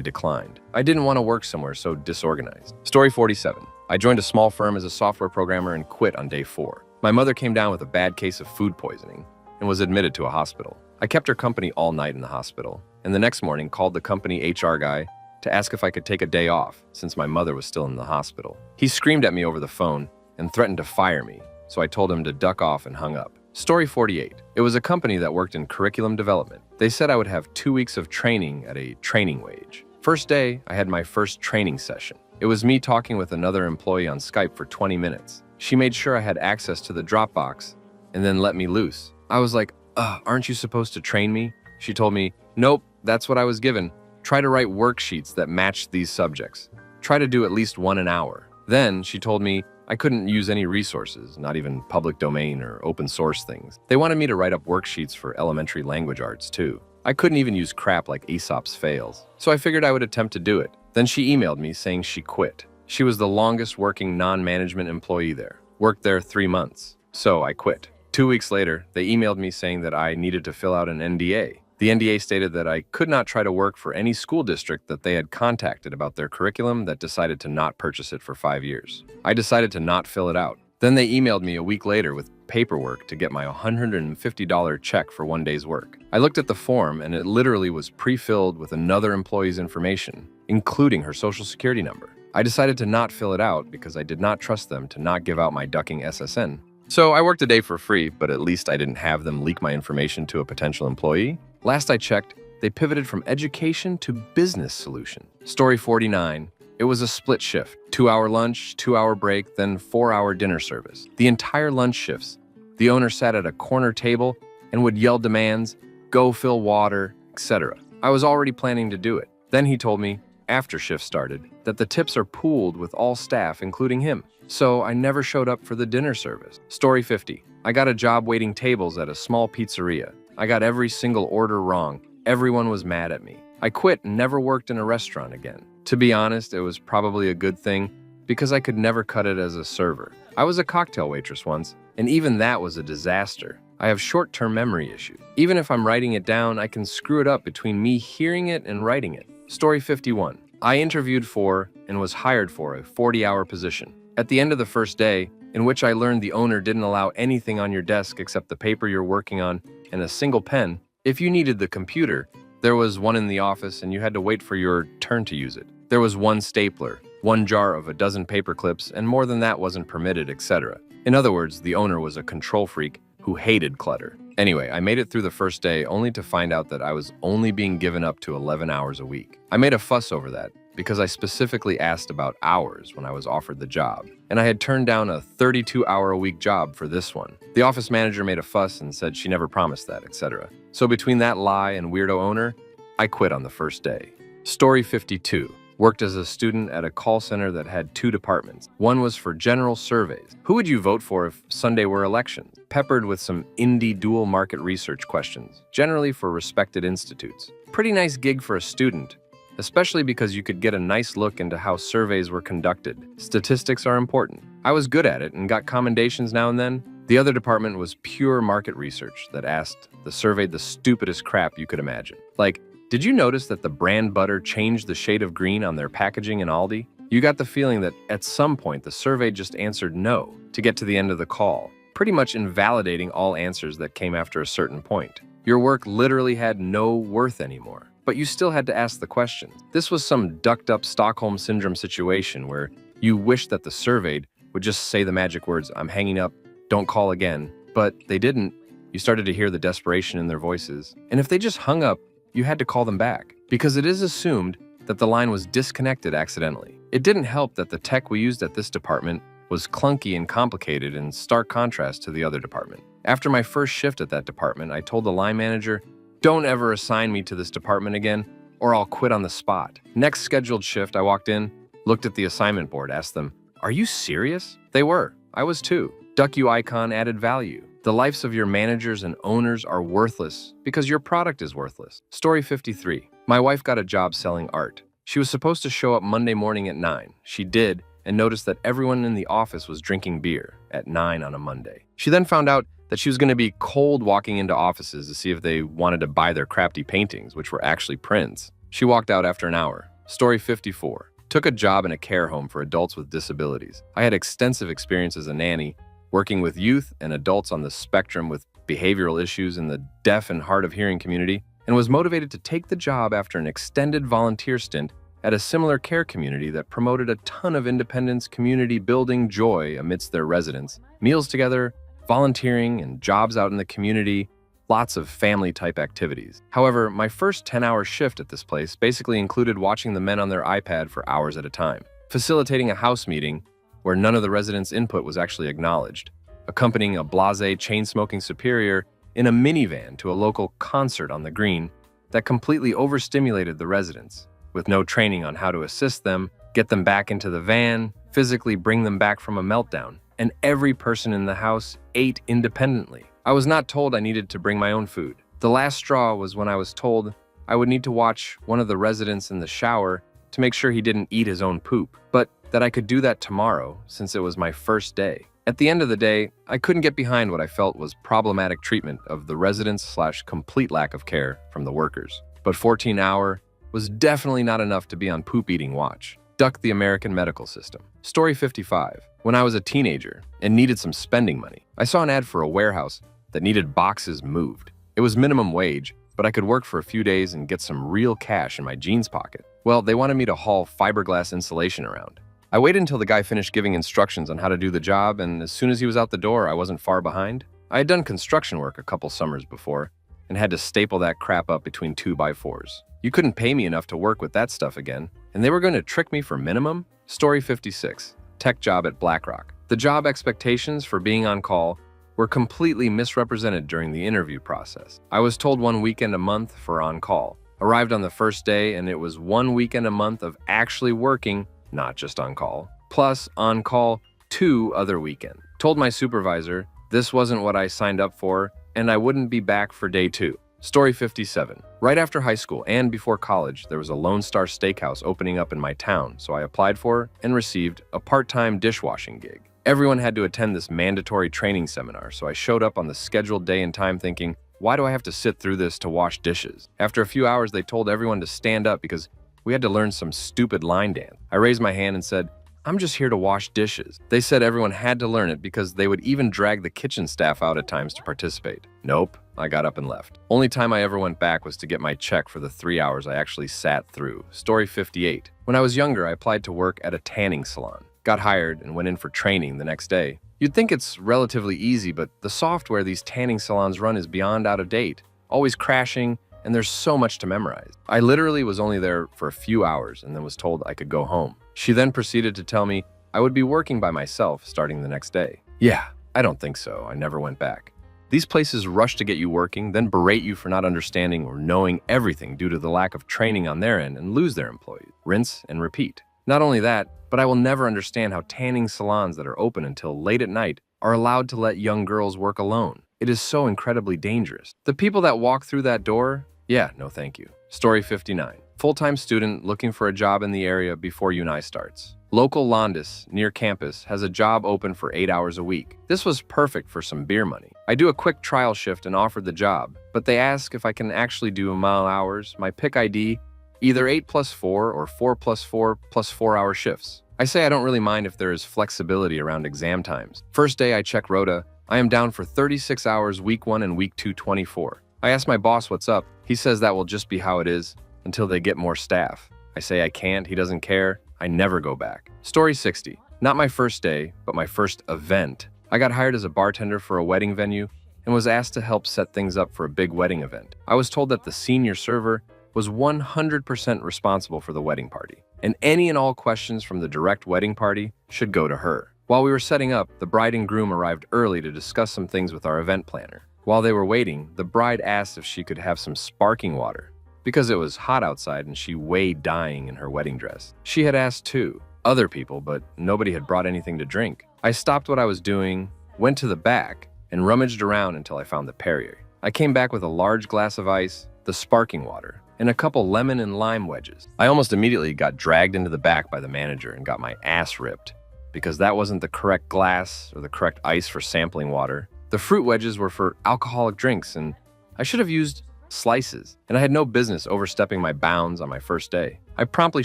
Speaker 1: declined. I didn't want to work somewhere so disorganized. Story 47. I joined a small firm as a software programmer and quit on day 4. My mother came down with a bad case of food poisoning and was admitted to a hospital. I kept her company all night in the hospital, and the next morning called the company HR guy to ask if I could take a day off since my mother was still in the hospital. He screamed at me over the phone and threatened to fire me, so I told him to duck off and hung up. Story 48. It was a company that worked in curriculum development. They said I would have 2 weeks of training at a training wage. First day, I had my first training session. It was me talking with another employee on Skype for 20 minutes. She made sure I had access to the Dropbox and then let me loose. I was like, aren't you supposed to train me? She told me, nope, that's what I was given. Try to write worksheets that match these subjects. Try to do at least one an hour. Then she told me I couldn't use any resources, not even public domain or open source things. They wanted me to write up worksheets for elementary language arts too. I couldn't even use crap like Aesop's fails, so I figured I would attempt to do it. Then she emailed me saying she quit. She was the longest working non-management employee there. Worked there 3 months. So I quit. 2 weeks later, they emailed me saying that I needed to fill out an NDA. The NDA stated that I could not try to work for any school district that they had contacted about their curriculum that decided to not purchase it for 5 years. I decided to not fill it out. Then they emailed me a week later with paperwork to get my $150 check for 1 day's work. I looked at the form and it literally was pre-filled with another employee's information, including her social security number. I decided to not fill it out because I did not trust them to not give out my ducking SSN. So I worked a day for free, but at least I didn't have them leak my information to a potential employee. Last I checked, they pivoted from education to business solution. Story 49. It was a split shift, 2-hour lunch, 2-hour break, then 4-hour dinner service. The entire lunch shifts, the owner sat at a corner table and would yell demands, go fill water, etc. I was already planning to do it. Then he told me, after shift started, that the tips are pooled with all staff, including him. So I never showed up for the dinner service. Story 50. I got a job waiting tables at a small pizzeria. I got every single order wrong. Everyone was mad at me. I quit and never worked in a restaurant again. To be honest, it was probably a good thing because I could never cut it as a server. I was a cocktail waitress once, and even that was a disaster. I have short-term memory issues. Even if I'm writing it down, I can screw it up between me hearing it and writing it. Story 51. I interviewed for and was hired for a 40-hour position. At the end of the first day, in which I learned the owner didn't allow anything on your desk except the paper you're working on and a single pen. If you needed the computer, there was one in the office and you had to wait for your turn to use it. There was one stapler, one jar of a dozen paper clips, and more than that wasn't permitted, etc. In other words, the owner was a control freak who hated clutter. Anyway, I made it through the first day only to find out that I was only being given up to 11 hours a week. I made a fuss over that because I specifically asked about hours when I was offered the job, and I had turned down a 32-hour-a-week job for this one. The office manager made a fuss and said she never promised that, etc. So between that lie and weirdo owner, I quit on the first day. Story 52. Worked as a student at a call center that had 2 departments. One was for general surveys. Who would you vote for if Sunday were elections? Peppered with some indie dual market research questions, generally for respected institutes. Pretty nice gig for a student, especially because you could get a nice look into how surveys were conducted. Statistics are important. I was good at it and got commendations now and then. The other department was pure market research that surveyed the stupidest crap you could imagine. Like, did you notice that the brand butter changed the shade of green on their packaging in Aldi? You got the feeling that at some point the survey just answered no to get to the end of the call, pretty much invalidating all answers that came after a certain point. Your work literally had no worth anymore, but you still had to ask the question. This was some ducked-up Stockholm Syndrome situation where you wished that the surveyed would just say the magic words, "I'm hanging up, don't call again," but they didn't. You started to hear the desperation in their voices. And if they just hung up, you had to call them back, because it is assumed that the line was disconnected accidentally. It didn't help that the tech we used at this department was clunky and complicated in stark contrast to the other department. After my first shift at that department, I told the line manager, "Don't ever assign me to this department again, or I'll quit on the spot." Next scheduled shift, I walked in, looked at the assignment board, asked them, "Are you serious?" They were. I was too. Duck U icon added value. The lives of your managers and owners are worthless because your product is worthless. Story 53. My wife got a job selling art. She was supposed to show up Monday morning at 9. She did, and noticed that everyone in the office was drinking beer at 9 on a Monday. She then found out that she was going to be cold walking into offices to see if they wanted to buy their crafty paintings, which were actually prints. She walked out after an hour. Story 54. Took a job in a care home for adults with disabilities. I had extensive experience as a nanny, working with youth and adults on the spectrum with behavioral issues in the deaf and hard of hearing community, and was motivated to take the job after an extended volunteer stint at a similar care community that promoted a ton of independence, community building joy amidst their residents, meals together, volunteering, and jobs out in the community, lots of family-type activities. However, my first 10-hour shift at this place basically included watching the men on their iPad for hours at a time, facilitating a house meeting where none of the residents' input was actually acknowledged, accompanying a blasé chain-smoking superior in a minivan to a local concert on the green that completely overstimulated the residents, with no training on how to assist them, get them back into the van, physically bring them back from a meltdown, and every person in the house ate independently. I was not told I needed to bring my own food. The last straw was when I was told I would need to watch one of the residents in the shower to make sure he didn't eat his own poop, but that I could do that tomorrow since it was my first day. At the end of the day, I couldn't get behind what I felt was problematic treatment of the residents/complete lack of care from the workers. But 14-hour was definitely not enough to be on poop-eating watch. Duck the American medical system. Story 55. When I was a teenager and needed some spending money, I saw an ad for a warehouse that needed boxes moved. It was minimum wage, but I could work for a few days and get some real cash in my jeans pocket. Well, they wanted me to haul fiberglass insulation around. I waited until the guy finished giving instructions on how to do the job, and as soon as he was out the door, I wasn't far behind. I had done construction work a couple summers before and had to staple that crap up between 2x4s. You couldn't pay me enough to work with that stuff again, and they were going to trick me for minimum? Story 56. Tech job at BlackRock. The job expectations for being on call were completely misrepresented during the interview process. I was told 1 weekend a month for on call. Arrived on the first day, and it was 1 weekend a month of actually working, not just on call, plus on call 2 other weekends. Told my supervisor this wasn't what I signed up for, and I wouldn't be back for day 2. Story 57. Right after high school and before college, there was a Lone Star Steakhouse opening up in my town, so I applied for and received a part-time dishwashing gig. Everyone had to attend this mandatory training seminar, so I showed up on the scheduled day and time thinking, why do I have to sit through this to wash dishes? After a few hours, they told everyone to stand up because we had to learn some stupid line dance. I raised my hand and said, I'm just here to wash dishes. They said everyone had to learn it because they would even drag the kitchen staff out at times to participate. Nope, I got up and left. Only time I ever went back was to get my check for the 3 hours I actually sat through. Story 58. When I was younger, I applied to work at a tanning salon. Got hired and went in for training the next day. You'd think it's relatively easy, but the software these tanning salons run is beyond out of date, always crashing, and there's so much to memorize. I literally was only there for a few hours and then was told I could go home. She then proceeded to tell me I would be working by myself starting the next day. Yeah, I don't think so. I never went back. These places rush to get you working, then berate you for not understanding or knowing everything due to the lack of training on their end and lose their employees. Rinse and repeat. Not only that, but I will never understand how tanning salons that are open until late at night are allowed to let young girls work alone. It is so incredibly dangerous. The people that walk through that door, yeah, no thank you. Story 59. Full-time student looking for a job in the area before Uni starts. Local Londis, near campus, has a job open for 8 hours a week. This was perfect for some beer money. I do a quick trial shift and offered the job, but they ask if I can actually do mile hours, my pick ID, either 8+4 or 4+4 plus 4-hour shifts. I say I don't really mind if there is flexibility around exam times. First day I check rota, I am down for 36 hours week 1 and week 2 24. I ask my boss what's up. He says that will just be how it is until they get more staff. I say I can't, he doesn't care. I never go back. Story 60. Not my first day, but my first event. I got hired as a bartender for a wedding venue and was asked to help set things up for a big wedding event. I was told that the senior server was 100% responsible for the wedding party, and any and all questions from the direct wedding party should go to her. While we were setting up, the bride and groom arrived early to discuss some things with our event planner. While they were waiting, the bride asked if she could have some sparkling water, because it was hot outside and she way dying in her wedding dress. She had asked too, other people, but nobody had brought anything to drink. I stopped what I was doing, went to the back, and rummaged around until I found the Perrier. I came back with a large glass of ice, the sparkling water, and a couple lemon and lime wedges. I almost immediately got dragged into the back by the manager and got my ass ripped, because that wasn't the correct glass or the correct ice for sampling water. The fruit wedges were for alcoholic drinks, and I should have used slices, and I had no business overstepping my bounds on my first day. I promptly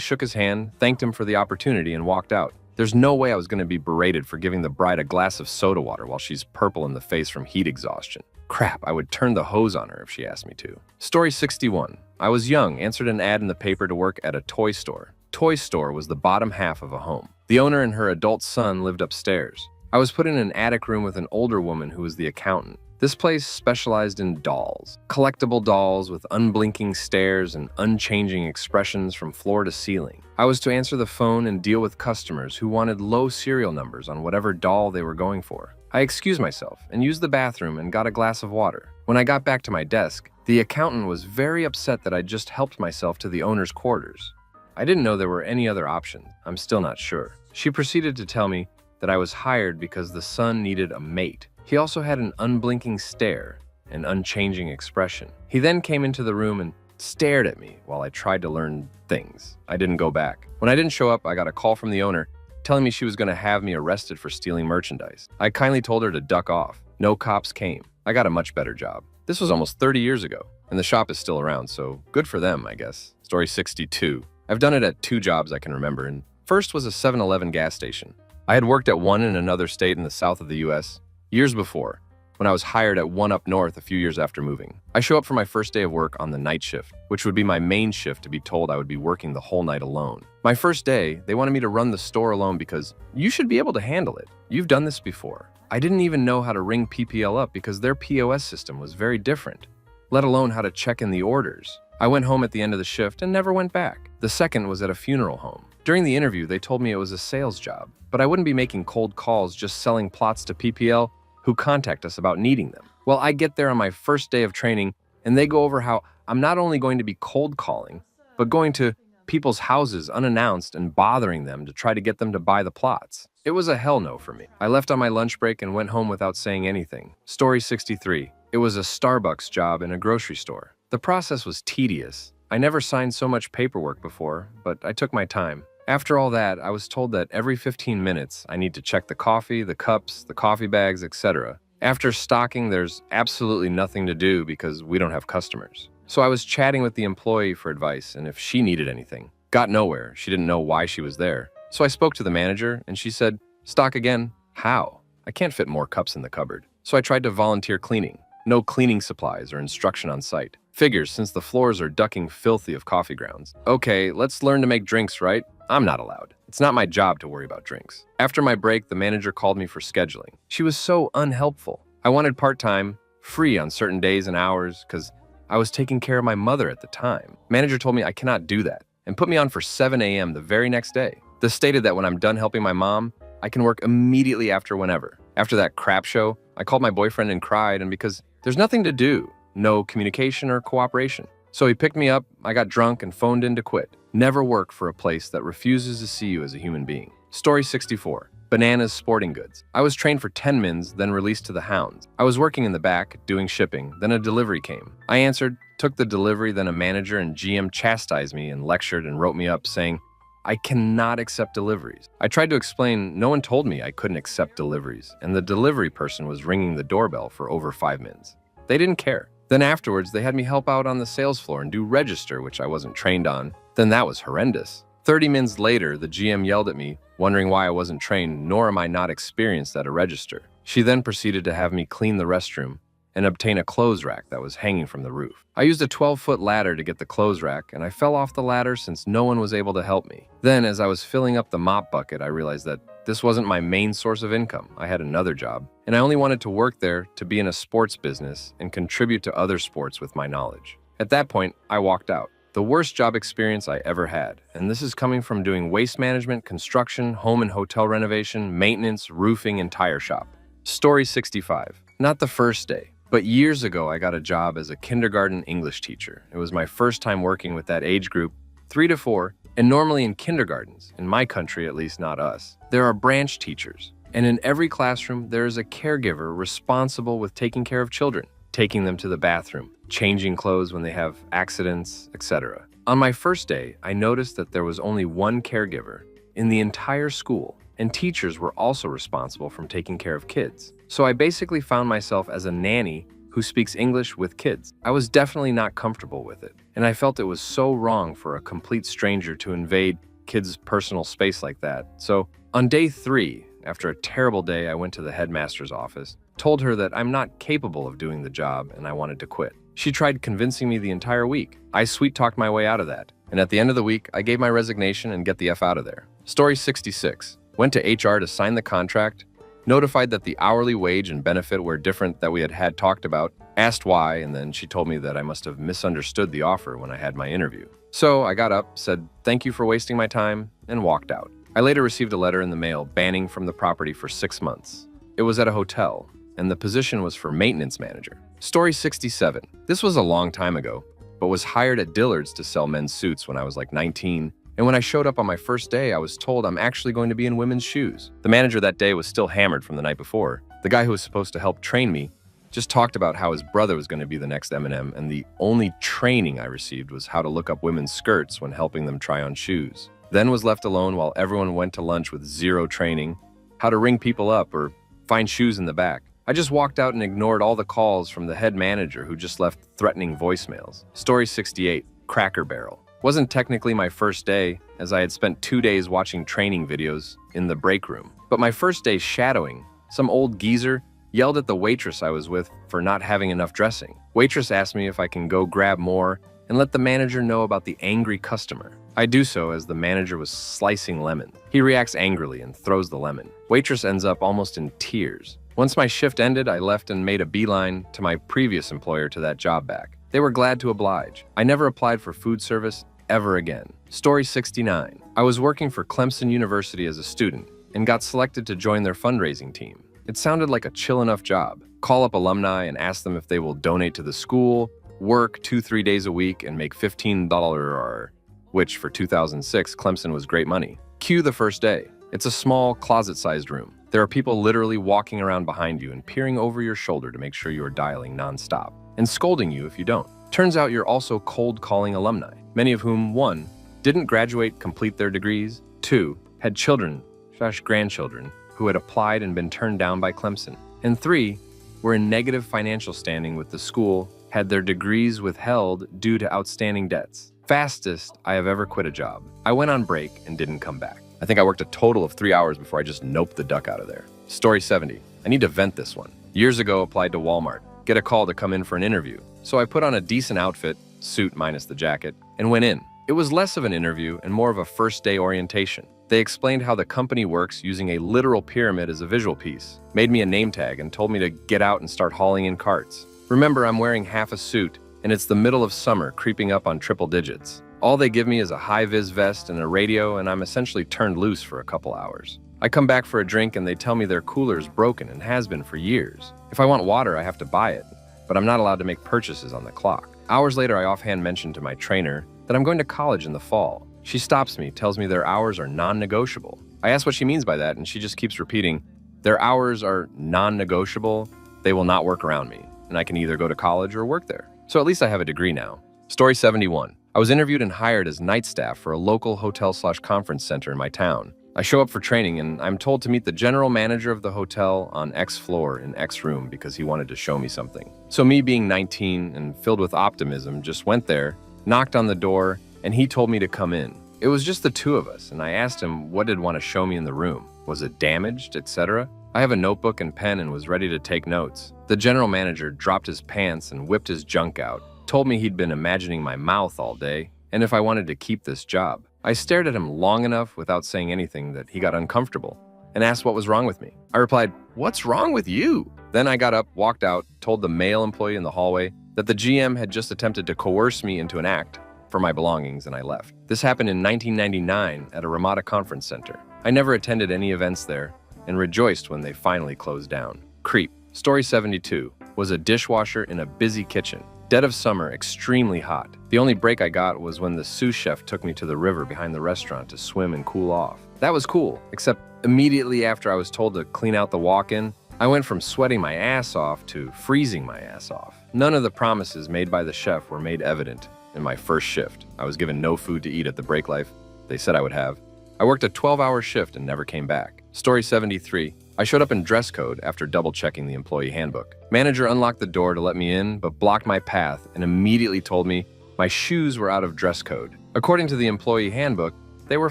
Speaker 1: shook his hand, thanked him for the opportunity, and walked out. There's no way I was going to be berated for giving the bride a glass of soda water while she's purple in the face from heat exhaustion. Crap, I would turn the hose on her if she asked me to. Story 61. I was young, answered an ad in the paper to work at a toy store. Toy store was the bottom half of a home. The owner and her adult son lived upstairs. I was put in an attic room with an older woman who was the accountant. This place specialized in dolls, collectible dolls with unblinking stares and unchanging expressions from floor to ceiling. I was to answer the phone and deal with customers who wanted low serial numbers on whatever doll they were going for. I excused myself and used the bathroom and got a glass of water. When I got back to my desk, the accountant was very upset that I just helped myself to the owner's quarters. I didn't know there were any other options. I'm still not sure. She proceeded to tell me that I was hired because the son needed a mate. He also had an unblinking stare and unchanging expression. He then came into the room and stared at me while I tried to learn things. I didn't go back. When I didn't show up, I got a call from the owner telling me she was going to have me arrested for stealing merchandise. I kindly told her to duck off. No cops came. I got a much better job. This was almost 30 years ago, and the shop is still around, so good for them, I guess. Story 62. I've done it at 2 jobs I can remember, and first was a 7-Eleven gas station. I had worked at one in another state in the south of the U.S. years before, when I was hired at one up north a few years after moving. I show up for my first day of work on the night shift, which would be my main shift to be told I would be working the whole night alone. My first day, they wanted me to run the store alone because you should be able to handle it. You've done this before. I didn't even know how to ring PPL up because their POS system was very different, let alone how to check in the orders. I went home at the end of the shift and never went back. The second was at a funeral home. During the interview, they told me it was a sales job, but I wouldn't be making cold calls just selling plots to PPL who contact us about needing them. Well, I get there on my first day of training, and they go over how I'm not only going to be cold calling, but going to people's houses unannounced and bothering them to try to get them to buy the plots. It was a hell no for me. I left on my lunch break and went home without saying anything. Story 63. It was a Starbucks job in a grocery store. The process was tedious. I never signed so much paperwork before, but I took my time. After all that, I was told that every 15 minutes, I need to check the coffee, the cups, the coffee bags, etc. After stocking, there's absolutely nothing to do because we don't have customers. So I was chatting with the employee for advice and if she needed anything. Got nowhere. She didn't know why she was there. So I spoke to the manager and she said, "Stock again? How? I can't fit more cups in the cupboard." So I tried to volunteer cleaning. No cleaning supplies or instruction on site. Figures since the floors are ducking filthy of coffee grounds. Okay, let's learn to make drinks, right? I'm not allowed. It's not my job to worry about drinks. After my break, the manager called me for scheduling. She was so unhelpful. I wanted part-time, free on certain days and hours, because I was taking care of my mother at the time. Manager told me I cannot do that, and put me on for 7 a.m. the very next day. This stated that when I'm done helping my mom, I can work immediately after whenever. After that crap show, I called my boyfriend and cried, and because there's nothing to do, no communication or cooperation. So he picked me up, I got drunk, and phoned in to quit. Never work for a place that refuses to see you as a human being. Story 64. Bananas Sporting Goods. I was trained for 10 mins, then released to the hounds. I was working in the back, doing shipping, then a delivery came. I answered, took the delivery, then a manager and GM chastised me and lectured and wrote me up saying, I cannot accept deliveries. I tried to explain no one told me I couldn't accept deliveries, and the delivery person was ringing the doorbell for over 5 minutes. They didn't care. Then afterwards, they had me help out on the sales floor and do register, which I wasn't trained on. Then that was horrendous. 30 minutes later, the GM yelled at me, wondering why I wasn't trained, nor am I not experienced at a register. She then proceeded to have me clean the restroom and obtain a clothes rack that was hanging from the roof. I used a 12-foot ladder to get the clothes rack, and I fell off the ladder since no one was able to help me. Then, as I was filling up the mop bucket, I realized that this wasn't my main source of income. I had another job, and I only wanted to work there to be in a sports business and contribute to other sports with my knowledge. At that point, I walked out. The worst job experience I ever had, and this is coming from doing waste management, construction, home and hotel renovation, maintenance, roofing, and tire shop. Story 65. Not the first day, but years ago I got a job as a kindergarten English teacher. It was my first time working with that age group, 3 to 4, and normally in kindergartens, in my country at least, not us, there are branch teachers. And in every classroom, there is a caregiver responsible with taking care of children, taking them to the bathroom, changing clothes when they have accidents, etc. On my first day, I noticed that there was only one caregiver in the entire school, and teachers were also responsible for taking care of kids. So I basically found myself as a nanny who speaks English with kids. I was definitely not comfortable with it, and I felt it was so wrong for a complete stranger to invade kids' personal space like that. So on day 3, after a terrible day, I went to the headmaster's office, told her that I'm not capable of doing the job and I wanted to quit. She tried convincing me the entire week. I sweet-talked my way out of that, and at the end of the week, I gave my resignation and get the F out of there. Story 66. Went to HR to sign the contract, notified that the hourly wage and benefit were different that we had talked about, asked why, and then she told me that I must have misunderstood the offer when I had my interview. So I got up, said thank you for wasting my time, and walked out. I later received a letter in the mail banning from the property for 6 months. It was at a hotel, and the position was for maintenance manager. Story 67. This was a long time ago, but was hired at Dillard's to sell men's suits when I was like 19. And when I showed up on my first day, I was told I'm actually going to be in women's shoes. The manager that day was still hammered from the night before. The guy who was supposed to help train me just talked about how his brother was going to be the next Eminem, and the only training I received was how to look up women's skirts when helping them try on shoes. Then was left alone while everyone went to lunch with zero training, how to ring people up or find shoes in the back. I just walked out and ignored all the calls from the head manager who just left threatening voicemails. Story 68. Cracker Barrel. Wasn't technically my first day, as I had spent 2 days watching training videos in the break room. But my first day shadowing, some old geezer yelled at the waitress I was with for not having enough dressing. Waitress asked me if I can go grab more and let the manager know about the angry customer. I do so as the manager was slicing lemon. He reacts angrily and throws the lemon. Waitress ends up almost in tears. Once my shift ended, I left and made a beeline to my previous employer to that job back. They were glad to oblige. I never applied for food service ever again. Story 69. I was working for Clemson University as a student and got selected to join their fundraising team. It sounded like a chill enough job. Call up alumni and ask them if they will donate to the school, work 2-3 days a week, and make $15, which for 2006, Clemson was great money. Cue the first day. It's a small, closet-sized room. There are people literally walking around behind you and peering over your shoulder to make sure you are dialing nonstop, and scolding you if you don't. Turns out you're also cold calling alumni, many of whom, 1, didn't graduate, complete their degrees, 2, had children/grandchildren who had applied and been turned down by Clemson, and 3, were in negative financial standing with the school, had their degrees withheld due to outstanding debts. Fastest I have ever quit a job. I went on break and didn't come back. I think I worked a total of 3 hours before I just noped the duck out of there. Story 70. I need to vent this one. Years ago, applied to Walmart. Get a call to come in for an interview. So I put on a decent outfit, suit minus the jacket, and went in. It was less of an interview and more of a first day orientation. They explained how the company works using a literal pyramid as a visual piece, made me a name tag, and told me to get out and start hauling in carts. Remember, I'm wearing half a suit, and it's the middle of summer, creeping up on triple digits. All they give me is a high-vis vest and a radio, and I'm essentially turned loose for a couple hours. I come back for a drink, and they tell me their cooler is broken and has been for years. If I want water, I have to buy it, but I'm not allowed to make purchases on the clock. Hours later, I offhand mentioned to my trainer that I'm going to college in the fall. She stops me, tells me their hours are non-negotiable. I ask what she means by that, and she just keeps repeating, their hours are non-negotiable, they will not work around me, and I can either go to college or work there. So at least I have a degree now. Story 71. I was interviewed and hired as night staff for a local hotel/conference center in my town. I show up for training and I'm told to meet the general manager of the hotel on X floor in X room because he wanted to show me something. So me being 19 and filled with optimism just went there, knocked on the door, and he told me to come in. It was just the two of us, and I asked him what he'd want to show me in the room. Was it damaged, etc.? I have a notebook and pen and was ready to take notes. The general manager dropped his pants and whipped his junk out, told me he'd been imagining my mouth all day, and if I wanted to keep this job. I stared at him long enough without saying anything that he got uncomfortable and asked what was wrong with me. I replied, "What's wrong with you?" Then I got up, walked out, told the male employee in the hallway that the GM had just attempted to coerce me into an act for my belongings, and I left. This happened in 1999 at a Ramada Conference Center. I never attended any events there and rejoiced when they finally closed down. Creep. Story 72 was a dishwasher in a busy kitchen. Dead of summer, extremely hot. The only break I got was when the sous chef took me to the river behind the restaurant to swim and cool off. That was cool, except immediately after I was told to clean out the walk-in, I went from sweating my ass off to freezing my ass off. None of the promises made by the chef were made evident in my first shift. I was given no food to eat at the break life they said I would have. I worked a 12-hour shift and never came back. Story 73. I showed up in dress code after double-checking the employee handbook. Manager unlocked the door to let me in, but blocked my path and immediately told me my shoes were out of dress code. According to the employee handbook, they were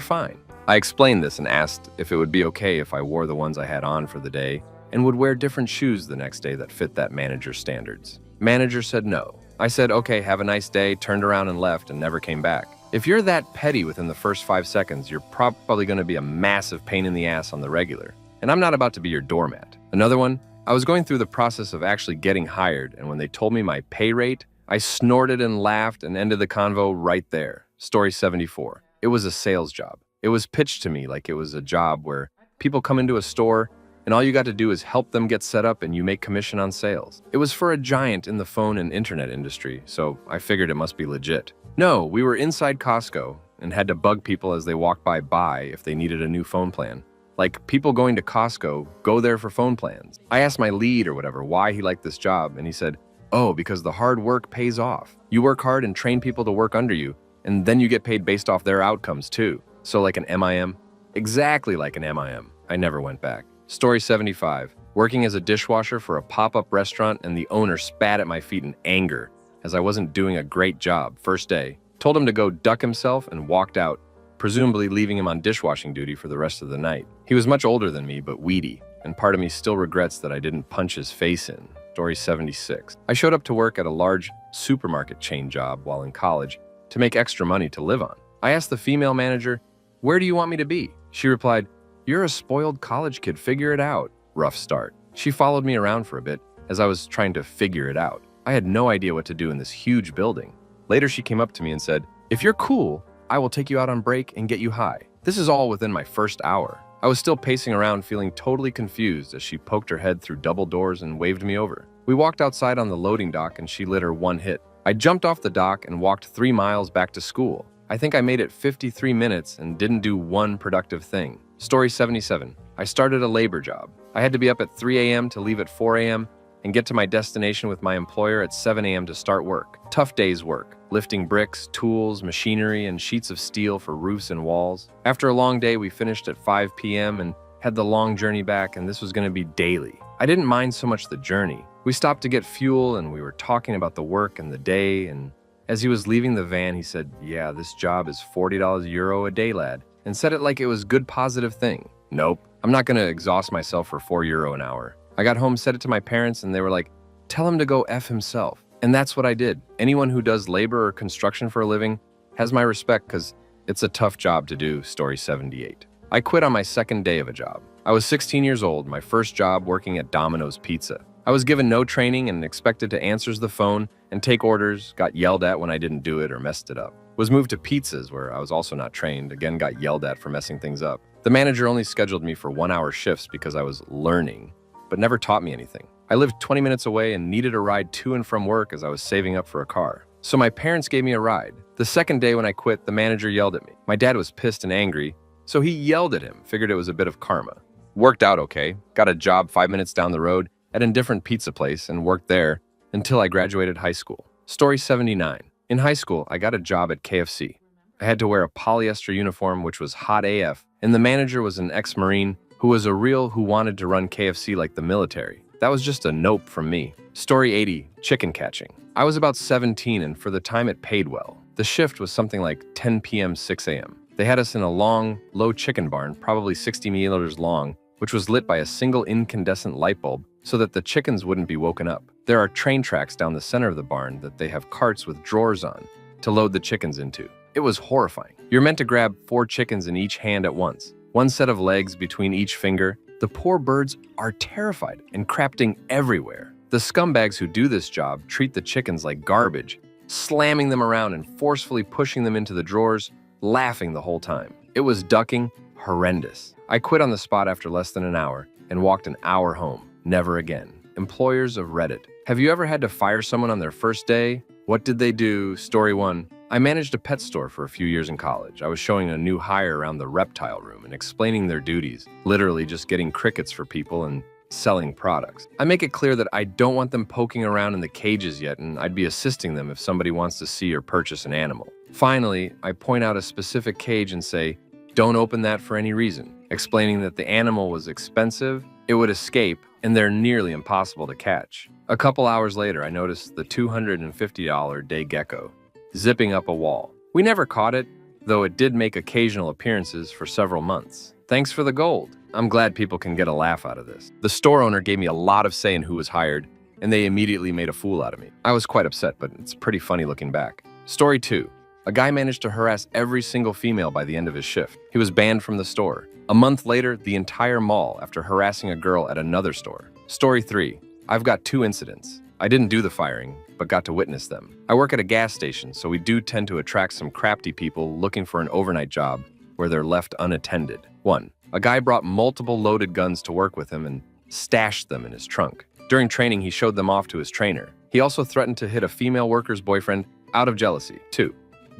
Speaker 1: fine. I explained this and asked if it would be okay if I wore the ones I had on for the day and would wear different shoes the next day that fit that manager's standards. Manager said no. I said, "Okay, have a nice day," turned around and left and never came back. If you're that petty within the first 5 seconds, you're probably going to be a massive pain in the ass on the regular. And I'm not about to be your doormat. Another one, I was going through the process of actually getting hired, and when they told me my pay rate, I snorted and laughed and ended the convo right there. Story 74. It was a sales job. It was pitched to me like it was a job where people come into a store and all you got to do is help them get set up and you make commission on sales. It was for a giant in the phone and internet industry, so I figured it must be legit. No, we were inside Costco and had to bug people as they walked by if they needed a new phone plan. Like, people going to Costco go there for phone plans. I asked my lead or whatever why he liked this job, and he said, "Oh, because the hard work pays off. You work hard and train people to work under you, and then you get paid based off their outcomes too. So like an MIM?" Exactly like an MIM. I never went back. Story 75. Working as a dishwasher for a pop-up restaurant, and the owner spat at my feet in anger as I wasn't doing a great job first day. Told him to go duck himself and walked out, presumably leaving him on dishwashing duty for the rest of the night. He was much older than me, but weedy, and part of me still regrets that I didn't punch his face in. Story 76. I showed up to work at a large supermarket chain job while in college to make extra money to live on. I asked the female manager, "Where do you want me to be?" She replied, "You're a spoiled college kid, figure it out." Rough start. She followed me around for a bit as I was trying to figure it out. I had no idea what to do in this huge building. Later she came up to me and said, "If you're cool, I will take you out on break and get you high." This is all within my first hour. I was still pacing around feeling totally confused as she poked her head through double doors and waved me over. We walked outside on the loading dock and she lit her one hit. I jumped off the dock and walked 3 miles back to school. I think I made it 53 minutes and didn't do one productive thing. Story 77. I started a labor job. I had to be up at 3 a.m. to leave at 4 a.m. and get to my destination with my employer at 7 a.m. to start work. Tough day's work, lifting bricks, tools, machinery, and sheets of steel for roofs and walls. After a long day, we finished at 5 p.m. and had the long journey back, and this was going to be daily. I didn't mind so much the journey. We stopped to get fuel, and we were talking about the work and the day, and as he was leaving the van, he said, "Yeah, this job is €40 a day, lad," and said it like it was a good positive thing. Nope, I'm not going to exhaust myself for €4 an hour. I got home, said it to my parents, and they were like, "Tell him to go F himself." And that's what I did. Anyone who does labor or construction for a living has my respect because it's a tough job to do. Story 78. I quit on my second day of a job. I was 16 years old, my first job working at Domino's Pizza. I was given no training and expected to answer the phone and take orders, got yelled at when I didn't do it or messed it up. Was moved to pizzas where I was also not trained, again got yelled at for messing things up. The manager only scheduled me for 1-hour shifts because I was learning, but never taught me anything. I lived 20 minutes away and needed a ride to and from work as I was saving up for a car. So my parents gave me a ride. The second day when I quit, the manager yelled at me. My dad was pissed and angry, so he yelled at him, figured it was a bit of karma. Worked out okay, got a job 5 minutes down the road at a different pizza place and worked there until I graduated high school. Story 79. In high school, I got a job at KFC. I had to wear a polyester uniform, which was hot AF, and the manager was an ex-Marine who was a real who wanted to run KFC like the military. That was just a nope from me. Story 80. Chicken catching. I was about 17, and for the time it paid well. The shift was something like 10 p.m., 6 a.m. They had us in a long, low chicken barn, probably 60 meters long, which was lit by a single incandescent light bulb so that the chickens wouldn't be woken up. There are train tracks down the center of the barn that they have carts with drawers on to load the chickens into. It was horrifying. You're meant to grab 4 chickens in each hand at once, one set of legs between each finger. The poor birds are terrified and crapting everywhere. The scumbags who do this job treat the chickens like garbage, slamming them around and forcefully pushing them into the drawers, laughing the whole time. It was ducking horrendous. I quit on the spot after less than an hour and walked an hour home. Never again. Employers of Reddit. Have you ever had to fire someone on their first day? What did they do? Story 1. I managed a pet store for a few years in college. I was showing a new hire around the reptile room and explaining their duties, literally just getting crickets for people and selling products. I make it clear that I don't want them poking around in the cages yet, and I'd be assisting them if somebody wants to see or purchase an animal. Finally, I point out a specific cage and say, don't open that for any reason, explaining that the animal was expensive, it would escape, and they're nearly impossible to catch. A couple hours later, I noticed the $250 day gecko zipping up a wall. We never caught it, though it did make occasional appearances for several months. Thanks for the gold. I'm glad people can get a laugh out of this. The store owner gave me a lot of say in who was hired, and they immediately made a fool out of me. I was quite upset, but it's pretty funny looking back. Story 2. A guy managed to harass every single female by the end of his shift. He was banned from the store. A month later, the entire mall after harassing a girl at another store. Story 3. I've got 2 incidents. I didn't do the firing, but got to witness them. I work at a gas station, so we do tend to attract some crafty people looking for an overnight job where they're left unattended. 1. A guy brought multiple loaded guns to work with him and stashed them in his trunk. During training, he showed them off to his trainer. He also threatened to hit a female worker's boyfriend out of jealousy. 2.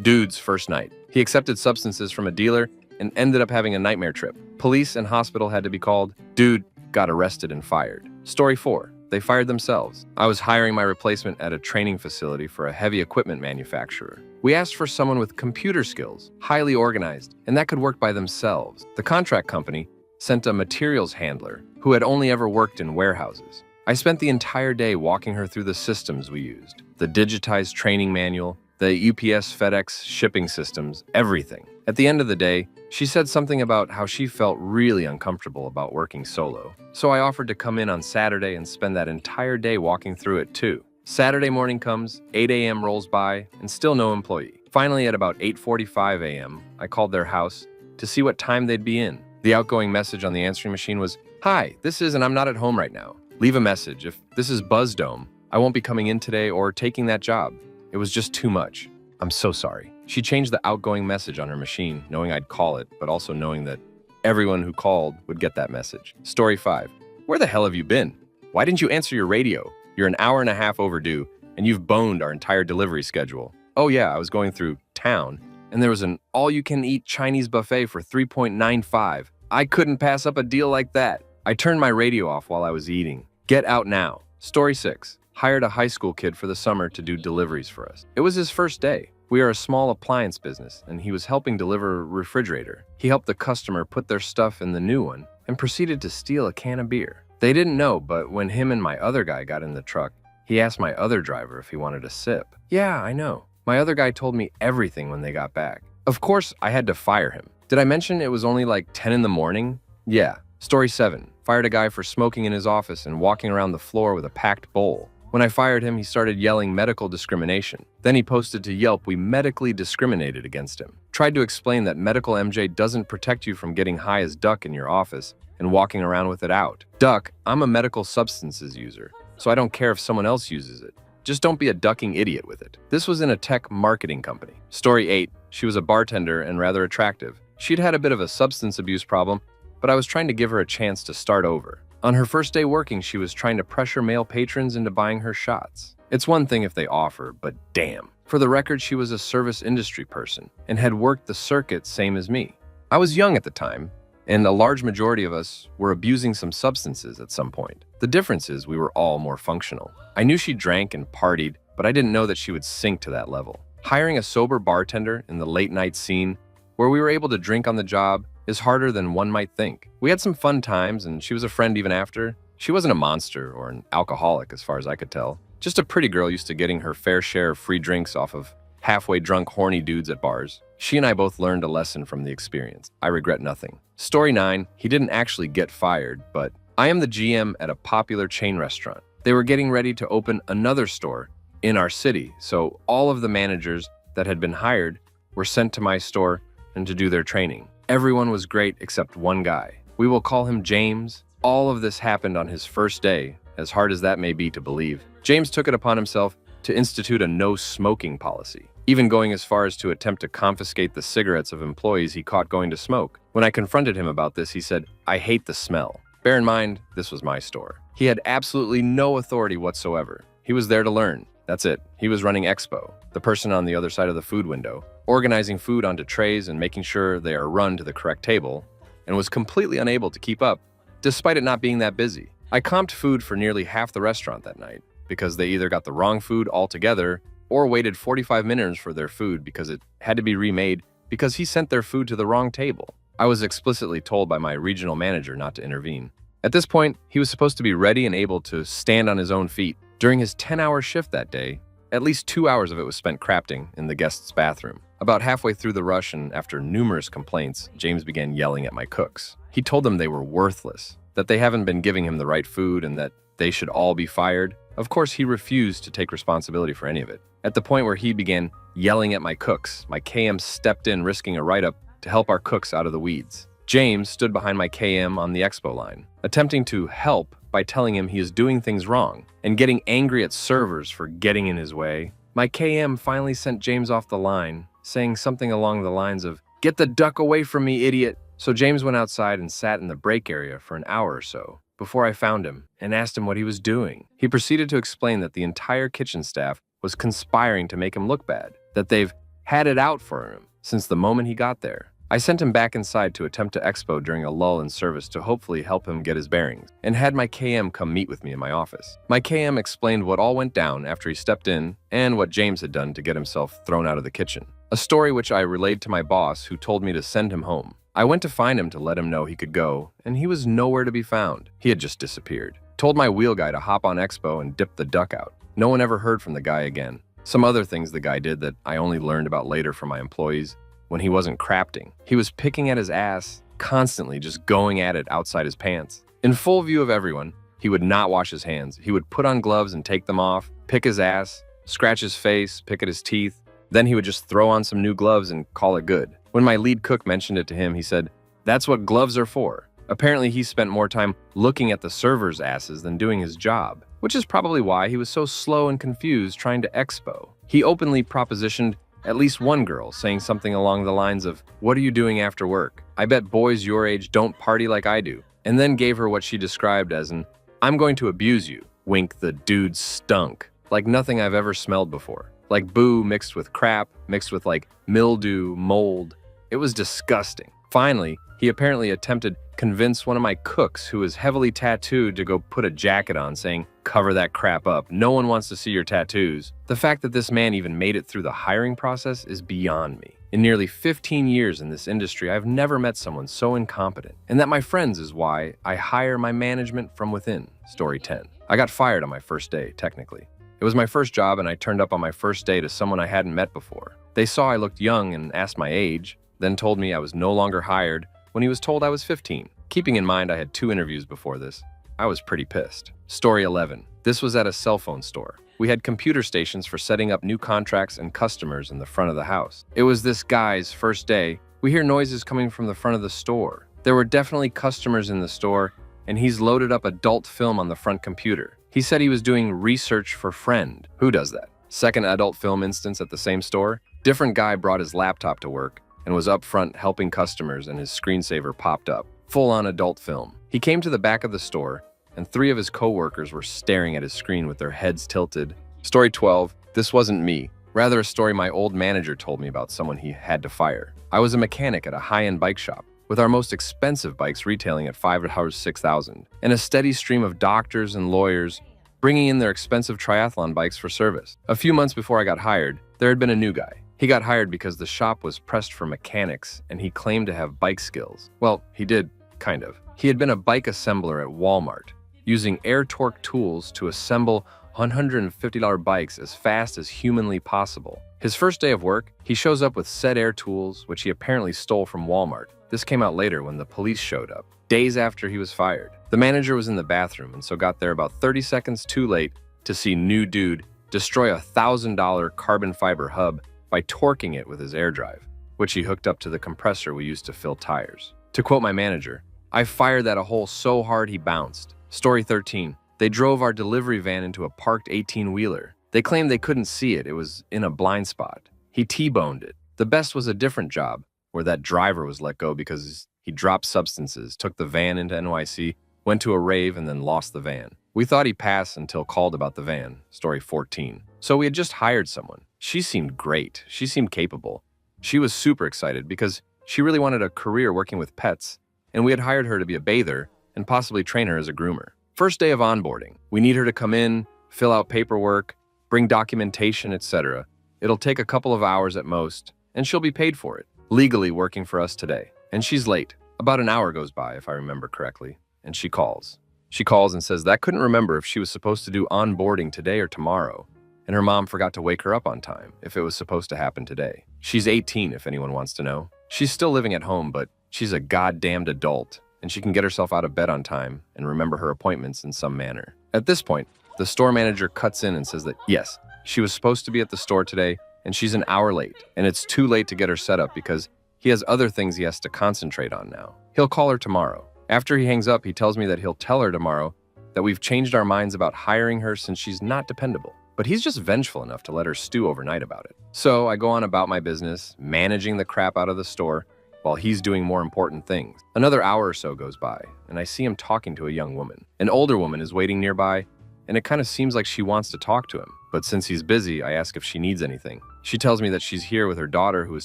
Speaker 1: Dude's first night. He accepted substances from a dealer and ended up having a nightmare trip. Police and hospital had to be called. Dude got arrested and fired. Story 4. They fired themselves. I was hiring my replacement at a training facility for a heavy equipment manufacturer. We asked for someone with computer skills, highly organized, and that could work by themselves. The contract company sent a materials handler who had only ever worked in warehouses. I spent the entire day walking her through the systems we used, the digitized training manual, the UPS, FedEx shipping systems, everything. At the end of the day, she said something about how she felt really uncomfortable about working solo. So I offered to come in on Saturday and spend that entire day walking through it too. Saturday morning comes, 8 a.m. rolls by, and still no employee. Finally, at about 8:45 a.m., I called their house to see what time they'd be in. The outgoing message on the answering machine was, "Hi, this is, and I'm not at home right now. Leave a message. If this is Buzzdome, I won't be coming in today or taking that job. It was just too much. I'm so sorry." She changed the outgoing message on her machine, knowing I'd call it, but also knowing that everyone who called would get that message. Story 5. Where the hell have you been? Why didn't you answer your radio? You're an hour and a half overdue, and you've boned our entire delivery schedule. Oh yeah, I was going through town, and there was an all-you-can-eat Chinese buffet for $3.95. I couldn't pass up a deal like that. I turned my radio off while I was eating. Get out now. Story 6. Hired a high school kid for the summer to do deliveries for us. It was his first day. We are a small appliance business, and he was helping deliver a refrigerator. He helped the customer put their stuff in the new one and proceeded to steal a can of beer. They didn't know, but when him and my other guy got in the truck, he asked my other driver if he wanted a sip. Yeah, I know. My other guy told me everything when they got back. Of course, I had to fire him. Did I mention it was only like 10 in the morning? Yeah. Story 7. Fired a guy for smoking in his office and walking around the floor with a packed bowl. When I fired him, he started yelling medical discrimination. Then he posted to Yelp we medically discriminated against him. Tried to explain that medical MJ doesn't protect you from getting high as duck in your office and walking around with it out. Duck, I'm a medical substances user, so I don't care if someone else uses it. Just don't be a ducking idiot with it. This was in a tech marketing company. Story 8. She was a bartender and rather attractive. She'd had a bit of a substance abuse problem, but I was trying to give her a chance to start over. On her first day working, she was trying to pressure male patrons into buying her shots. It's one thing if they offer, but damn. For the record, she was a service industry person and had worked the circuit same as me. I was young at the time, and a large majority of us were abusing some substances at some point. The difference is we were all more functional. I knew she drank and partied, but I didn't know that she would sink to that level. Hiring a sober bartender in the late night scene, where we were able to drink on the job, is harder than one might think. We had some fun times, and she was a friend even after. She wasn't a monster or an alcoholic as far as I could tell. Just a pretty girl used to getting her fair share of free drinks off of halfway drunk horny dudes at bars. She and I both learned a lesson from the experience. I regret nothing. Story 9, he didn't actually get fired, but I am the GM at a popular chain restaurant. They were getting ready to open another store in our city, so all of the managers that had been hired were sent to my store and to do their training. Everyone was great except one guy. We will call him James. All of this happened on his first day, as hard as that may be to believe. James took it upon himself to institute a no-smoking policy, even going as far as to attempt to confiscate the cigarettes of employees he caught going to smoke. When I confronted him about this, he said, "I hate the smell." Bear in mind, this was my store. He had absolutely no authority whatsoever. He was there to learn. That's it. He was running Expo, the person on the other side of the food window, organizing food onto trays and making sure they are run to the correct table, and was completely unable to keep up, despite it not being that busy. I comped food for nearly half the restaurant that night, because they either got the wrong food altogether or waited 45 minutes for their food because it had to be remade because he sent their food to the wrong table. I was explicitly told by my regional manager not to intervene. At this point, he was supposed to be ready and able to stand on his own feet. During his 10-hour shift that day, at least 2 hours of it was spent crafting in the guest's bathroom. About halfway through the rush and after numerous complaints, James began yelling at my cooks. He told them they were worthless, that they haven't been giving him the right food, and that they should all be fired. Of course, he refused to take responsibility for any of it. At the point where he began yelling at my cooks, my KM stepped in, risking a write-up to help our cooks out of the weeds. James stood behind my KM on the Expo line, attempting to help by telling him he is doing things wrong and getting angry at servers for getting in his way. My KM finally sent James off the line, saying something along the lines of, "Get the duck away from me, idiot." So James went outside and sat in the break area for an hour or so before I found him and asked him what he was doing. He proceeded to explain that the entire kitchen staff was conspiring to make him look bad, that they've had it out for him since the moment he got there. I sent him back inside to attempt to expo during a lull in service to hopefully help him get his bearings, and had my KM come meet with me in my office. My KM explained what all went down after he stepped in and what James had done to get himself thrown out of the kitchen. A story which I relayed to my boss, who told me to send him home. I went to find him to let him know he could go, and he was nowhere to be found. He had just disappeared. Told my wheel guy to hop on expo and dip the duck out. No one ever heard from the guy again. Some other things the guy did that I only learned about later from my employees. When he wasn't crafting, he was picking at his ass, constantly just going at it outside his pants. In full view of everyone, he would not wash his hands. He would put on gloves and take them off, pick his ass, scratch his face, pick at his teeth. Then he would just throw on some new gloves and call it good. When my lead cook mentioned it to him, he said, "That's what gloves are for." Apparently, he spent more time looking at the servers' asses than doing his job, which is probably why he was so slow and confused trying to expo. He openly propositioned at least one girl, saying something along the lines of, "What are you doing after work? I bet boys your age don't party like I do," and then gave her what she described as an, "I'm going to abuse you." Wink, the dude stunk. Like nothing I've ever smelled before. Like boo mixed with crap, mixed with like mildew, mold. It was disgusting. Finally, he apparently attempted convince one of my cooks who was heavily tattooed to go put a jacket on, saying, "Cover that crap up. No one wants to see your tattoos." The fact that this man even made it through the hiring process is beyond me. In nearly 15 years in this industry, I've never met someone so incompetent. And that, my friends, is why I hire my management from within. Story 10. I got fired on my first day, technically. It was my first job, and I turned up on my first day to someone I hadn't met before. They saw I looked young and asked my age, then told me I was no longer hired when he was told I was 15. Keeping in mind I had 2 interviews before this, I was pretty pissed. Story 11. This was at a cell phone store. We had computer stations for setting up new contracts and customers in the front of the house. It was this guy's first day. We hear noises coming from the front of the store. There were definitely customers in the store, and he's loaded up adult film on the front computer. He said he was doing research for friend. Who does that? Second adult film instance at the same store. Different guy brought his laptop to work and was up front helping customers, and his screensaver popped up. Full-on adult film. He came to the back of the store, and 3 of his co-workers were staring at his screen with their heads tilted. Story 12. This wasn't me. Rather a story my old manager told me about someone he had to fire. I was a mechanic at a high-end bike shop, with our most expensive bikes retailing at $5 to $6,000, and a steady stream of doctors and lawyers bringing in their expensive triathlon bikes for service. A few months before I got hired, there had been a new guy. He got hired because the shop was pressed for mechanics and he claimed to have bike skills. Well, he did, kind of. He had been a bike assembler at Walmart, using air torque tools to assemble $150 bikes as fast as humanly possible. His first day of work, he shows up with said air tools, which he apparently stole from Walmart. This came out later when the police showed up, days after he was fired. The manager was in the bathroom and so got there about 30 seconds too late to see new dude destroy a $1,000 carbon fiber hub by torquing it with his air drive, which he hooked up to the compressor we used to fill tires. To quote my manager, "I fired that a hole so hard he bounced." Story 13. They drove our delivery van into a parked 18-wheeler. They claimed they couldn't see it. It was in a blind spot. He T-boned it. The best was a different job, where that driver was let go because he dropped substances, took the van into NYC, went to a rave, and then lost the van. We thought he passed until called about the van. Story 14. So we had just hired someone. She seemed great. She seemed capable. She was super excited because she really wanted a career working with pets, and we had hired her to be a bather and possibly train her as a groomer. First day of onboarding. We need her to come in, fill out paperwork, bring documentation, etc. It'll take a couple of hours at most, and she'll be paid for it. Legally working for us today. And she's late. About an hour goes by, if I remember correctly, and she calls. She calls and says that couldn't remember if she was supposed to do onboarding today or tomorrow, and her mom forgot to wake her up on time if it was supposed to happen today. She's 18, if anyone wants to know. She's still living at home, but she's a goddamned adult, and she can get herself out of bed on time and remember her appointments in some manner. At this point, the store manager cuts in and says that, yes, she was supposed to be at the store today, and she's an hour late, and it's too late to get her set up because he has other things he has to concentrate on now. He'll call her tomorrow. After he hangs up, he tells me that he'll tell her tomorrow that we've changed our minds about hiring her since she's not dependable. But he's just vengeful enough to let her stew overnight about it. So I go on about my business, managing the crap out of the store, while he's doing more important things. Another hour or so goes by, and I see him talking to a young woman. An older woman is waiting nearby, and it kind of seems like she wants to talk to him. But since he's busy, I ask if she needs anything. She tells me that she's here with her daughter who is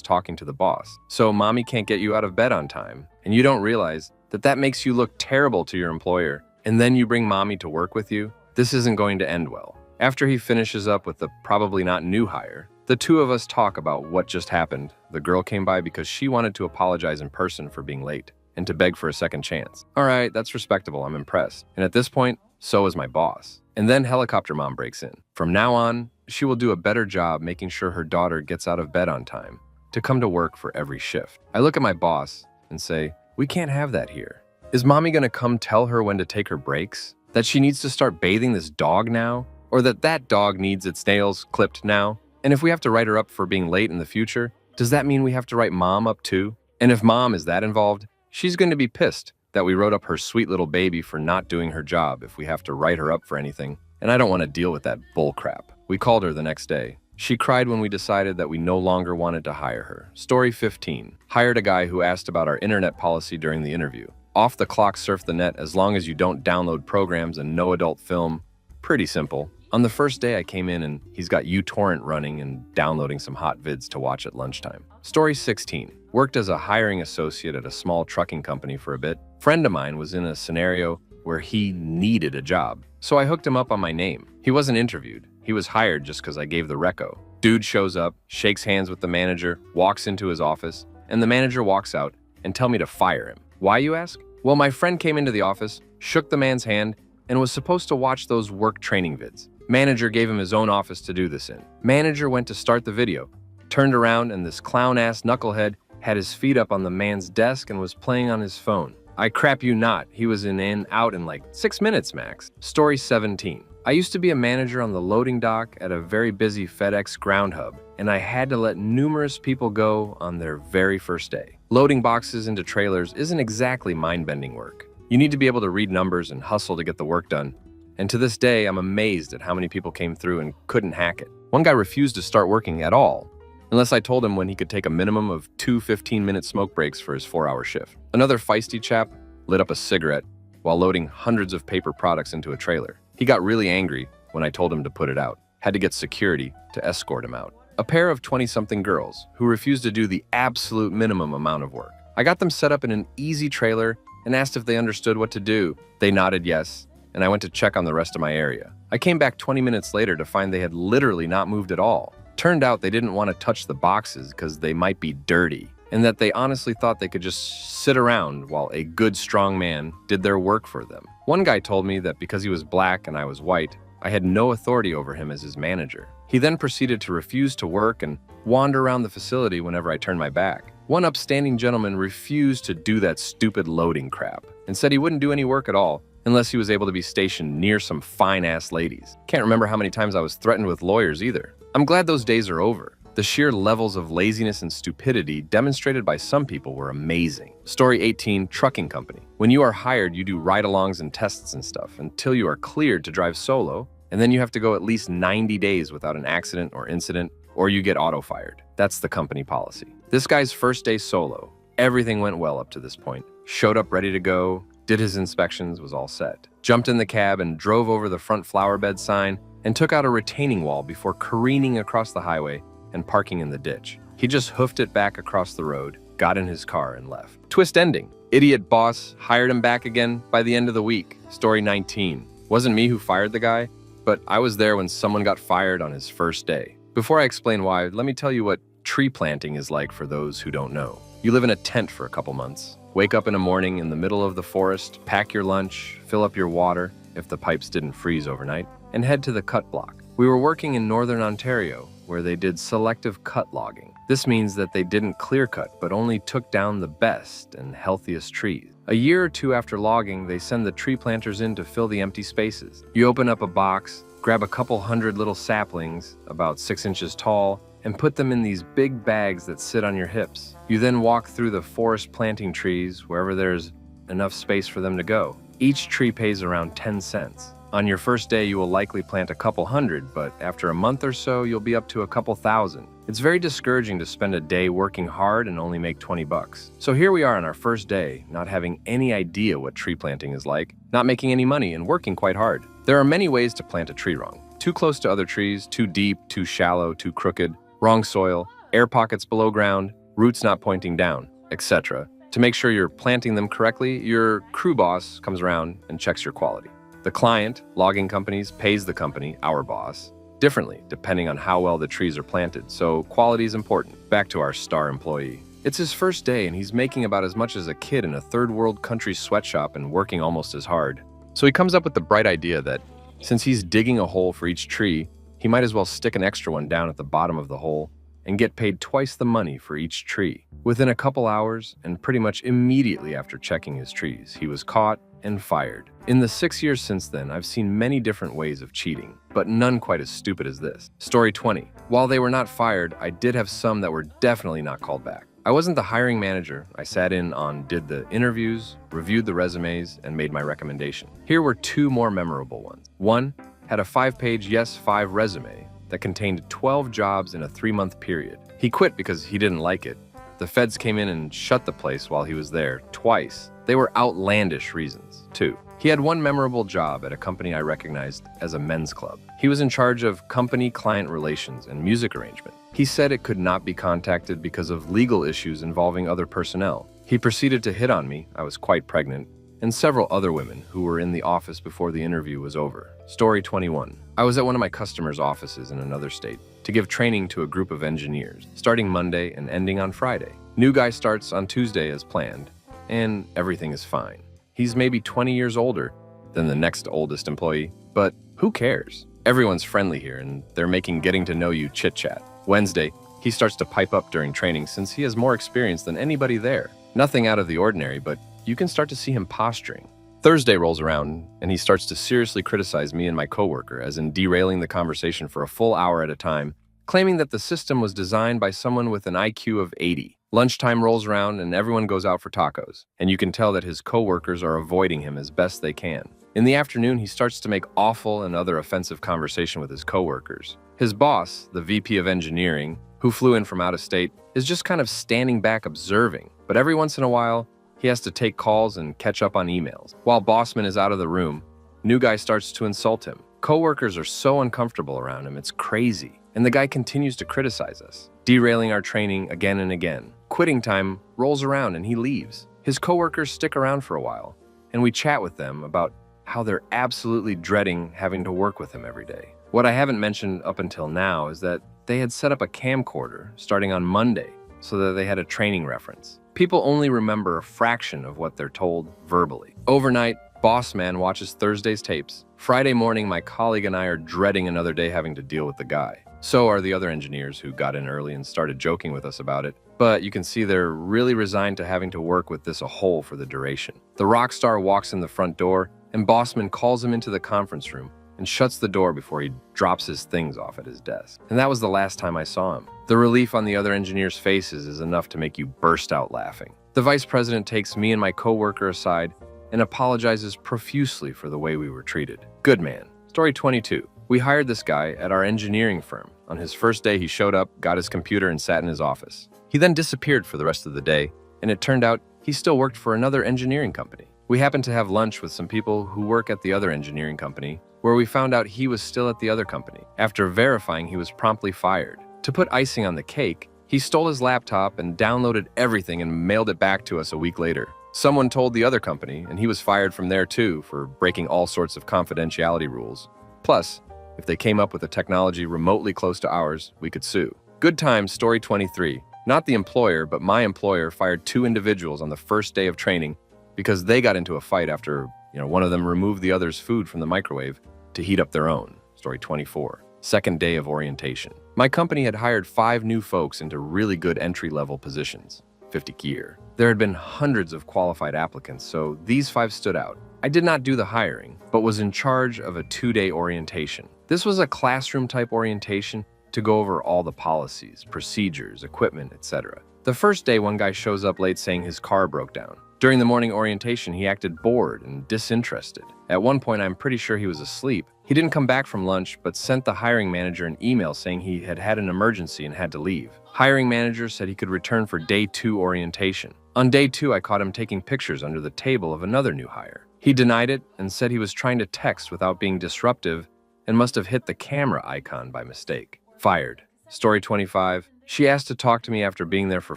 Speaker 1: talking to the boss. So mommy can't get you out of bed on time, and you don't realize that that makes you look terrible to your employer, and then you bring mommy to work with you? This isn't going to end well. After he finishes up with the probably not new hire, the two of us talk about what just happened. The girl came by because she wanted to apologize in person for being late and to beg for a second chance. All right, that's respectable. I'm impressed. And at this point, so is my boss. And then helicopter mom breaks in. From now on, she will do a better job making sure her daughter gets out of bed on time to come to work for every shift. I look at my boss and say, we can't have that here. Is mommy gonna come tell her when to take her breaks? That she needs to start bathing this dog now? Or that that dog needs its nails clipped now? And if we have to write her up for being late in the future, does that mean we have to write mom up too? And if mom is that involved, she's going to be pissed that we wrote up her sweet little baby for not doing her job if we have to write her up for anything. And I don't want to deal with that bull crap. We called her the next day. She cried when we decided that we no longer wanted to hire her. Story 15. Hired a guy who asked about our internet policy during the interview. Off the clock, surf the net as long as you don't download programs and no adult film. Pretty simple. On the first day I came in and he's got uTorrent running and downloading some hot vids to watch at lunchtime. Story 16. Worked as a hiring associate at a small trucking company for a bit. Friend of mine was in a scenario where he needed a job, so I hooked him up on my name. He wasn't interviewed. He was hired just because I gave the reco. Dude shows up, shakes hands with the manager, walks into his office, and the manager walks out and tell me to fire him. Why, you ask? Well, my friend came into the office, shook the man's hand, and was supposed to watch those work training vids. Manager gave him his own office to do this in. Manager went to start the video, turned around, and this clown-ass knucklehead had his feet up on the man's desk and was playing on his phone. I crap you not, he was in and out in like 6 minutes max. Story 17. I used to be a manager on the loading dock at a very busy FedEx ground hub, and I had to let numerous people go on their very first day. Loading boxes into trailers isn't exactly mind-bending work. You need to be able to read numbers and hustle to get the work done. And to this day, I'm amazed at how many people came through and couldn't hack it. One guy refused to start working at all, unless I told him when he could take a minimum of 2 15-minute smoke breaks for his 4-hour shift. Another feisty chap lit up a cigarette while loading hundreds of paper products into a trailer. He got really angry when I told him to put it out. Had to get security to escort him out. A pair of 20-something girls who refused to do the absolute minimum amount of work. I got them set up in an easy trailer and asked if they understood what to do. They nodded yes, and I went to check on the rest of my area. I came back 20 minutes later to find they had literally not moved at all. Turned out they didn't want to touch the boxes because they might be dirty, and that they honestly thought they could just sit around while a good, strong man did their work for them. One guy told me that because he was black and I was white, I had no authority over him as his manager. He then proceeded to refuse to work and wander around the facility whenever I turned my back. One upstanding gentleman refused to do that stupid loading crap and said he wouldn't do any work at all unless he was able to be stationed near some fine-ass ladies. Can't remember how many times I was threatened with lawyers either. I'm glad those days are over. The sheer levels of laziness and stupidity demonstrated by some people were amazing. Story 18, trucking company. When you are hired, you do ride-alongs and tests and stuff until you are cleared to drive solo, and then you have to go at least 90 days without an accident or incident, or you get auto-fired. That's the company policy. This guy's first day solo, everything went well up to this point. Showed up ready to go, did his inspections, was all set. Jumped in the cab and drove over the front flower bed sign and took out a retaining wall before careening across the highway and parking in the ditch. He just hoofed it back across the road, got in his car, and left. Twist ending. Idiot boss hired him back again by the end of the week. Story 19. Wasn't me who fired the guy, but I was there when someone got fired on his first day. Before I explain why, let me tell you what tree planting is like for those who don't know. You live in a tent for a couple months. Wake up in the morning in the middle of the forest, pack your lunch, fill up your water, if the pipes didn't freeze overnight, and head to the cut block. We were working in northern Ontario, where they did selective cut logging. This means that they didn't clear cut, but only took down the best and healthiest trees. A year or two after logging, they send the tree planters in to fill the empty spaces. You open up a box, grab a couple hundred little saplings, about 6 inches tall, and put them in these big bags that sit on your hips. You then walk through the forest planting trees wherever there's enough space for them to go. Each tree pays around 10 cents. On your first day, you will likely plant a couple hundred, but after a month or so, you'll be up to a couple thousand. It's very discouraging to spend a day working hard and only make 20 bucks. So here we are on our first day, not having any idea what tree planting is like, not making any money, and working quite hard. There are many ways to plant a tree wrong. Too close to other trees, too deep, too shallow, too crooked, wrong soil, air pockets below ground, roots not pointing down, etc. To make sure you're planting them correctly, your crew boss comes around and checks your quality. The client, logging companies, pays the company, our boss, differently depending on how well the trees are planted, so quality is important. Back to our star employee. It's his first day and he's making about as much as a kid in a third world country sweatshop and working almost as hard. So he comes up with the bright idea that since he's digging a hole for each tree, he might as well stick an extra one down at the bottom of the hole and get paid twice the money for each tree. Within a couple hours, and pretty much immediately after checking his trees, he was caught and fired. In the 6 years since then, I've seen many different ways of cheating, but none quite as stupid as this. Story 20. While they were not fired, I did have some that were definitely not called back. I wasn't the hiring manager. I sat in on, did the interviews, reviewed the resumes, and made my recommendation. Here were two more memorable ones. One had a 5-page yes, 5 resume that contained 12 jobs in a 3-month period. He quit because he didn't like it. The feds came in and shut the place while he was there, twice. They were outlandish reasons. 2. He had one memorable job at a company I recognized as a men's club. He was in charge of company-client relations and music arrangement. He said it could not be contacted because of legal issues involving other personnel. He proceeded to hit on me, I was quite pregnant, and several other women who were in the office before the interview was over. Story 21. I was at one of my customers' offices in another state to give training to a group of engineers, starting Monday and ending on Friday. New guy starts on Tuesday as planned, and everything is fine. He's maybe 20 years older than the next oldest employee, but who cares? Everyone's friendly here, and they're making getting to know you chit-chat. Wednesday, he starts to pipe up during training since he has more experience than anybody there. Nothing out of the ordinary, but you can start to see him posturing. Thursday rolls around, and he starts to seriously criticize me and my coworker, as in derailing the conversation for a full hour at a time, claiming that the system was designed by someone with an IQ of 80. Lunchtime rolls around, and everyone goes out for tacos, and you can tell that his coworkers are avoiding him as best they can. In the afternoon, he starts to make awful and other offensive conversation with his coworkers. His boss, the VP of engineering, who flew in from out of state, is just kind of standing back observing, but every once in a while, he has to take calls and catch up on emails. While Bossman is out of the room, new guy starts to insult him. Coworkers are so uncomfortable around him, it's crazy. And the guy continues to criticize us, derailing our training again and again. Quitting time rolls around and he leaves. His coworkers stick around for a while, and we chat with them about how they're absolutely dreading having to work with him every day. What I haven't mentioned up until now is that they had set up a camcorder starting on Monday so that they had a training reference. People only remember a fraction of what they're told verbally. Overnight, boss man watches Thursday's tapes. Friday morning, my colleague and I are dreading another day having to deal with the guy. So are the other engineers who got in early and started joking with us about it. But you can see they're really resigned to having to work with this a whole for the duration. The rock star walks in the front door, and bossman calls him into the conference room and shuts the door before he drops his things off at his desk. And that was the last time I saw him. The relief on the other engineers' faces is enough to make you burst out laughing. The vice president takes me and my coworker aside and apologizes profusely for the way we were treated. Good man. Story 22. We hired this guy at our engineering firm. On his first day, he showed up, got his computer, and sat in his office. He then disappeared for the rest of the day, and it turned out he still worked for another engineering company. We happened to have lunch with some people who work at the other engineering company, where we found out he was still at the other company. After verifying, he was promptly fired. To put icing on the cake, he stole his laptop and downloaded everything and mailed it back to us a week later. Someone told the other company, and he was fired from there too for breaking all sorts of confidentiality rules. Plus, if they came up with a technology remotely close to ours, we could sue. Good times, story 23. Not the employer, but my employer fired 2 individuals on the first day of training because they got into a fight after, one of them removed the other's food from the microwave to heat up their own. Story 24. Second day of orientation. My company had hired 5 new folks into really good entry-level positions. 50 gear. There had been hundreds of qualified applicants, so these 5 stood out. I did not do the hiring, but was in charge of a 2-day orientation. This was a classroom-type orientation to go over all the policies, procedures, equipment, etc. The first day, one guy shows up late saying his car broke down. During the morning orientation, he acted bored and disinterested. At one point, I'm pretty sure he was asleep. He didn't come back from lunch, but sent the hiring manager an email saying he had had an emergency and had to leave. Hiring manager said he could return for day 2 orientation. On day 2, I caught him taking pictures under the table of another new hire. He denied it and said he was trying to text without being disruptive and must have hit the camera icon by mistake. Fired. Story 25. She asked to talk to me after being there for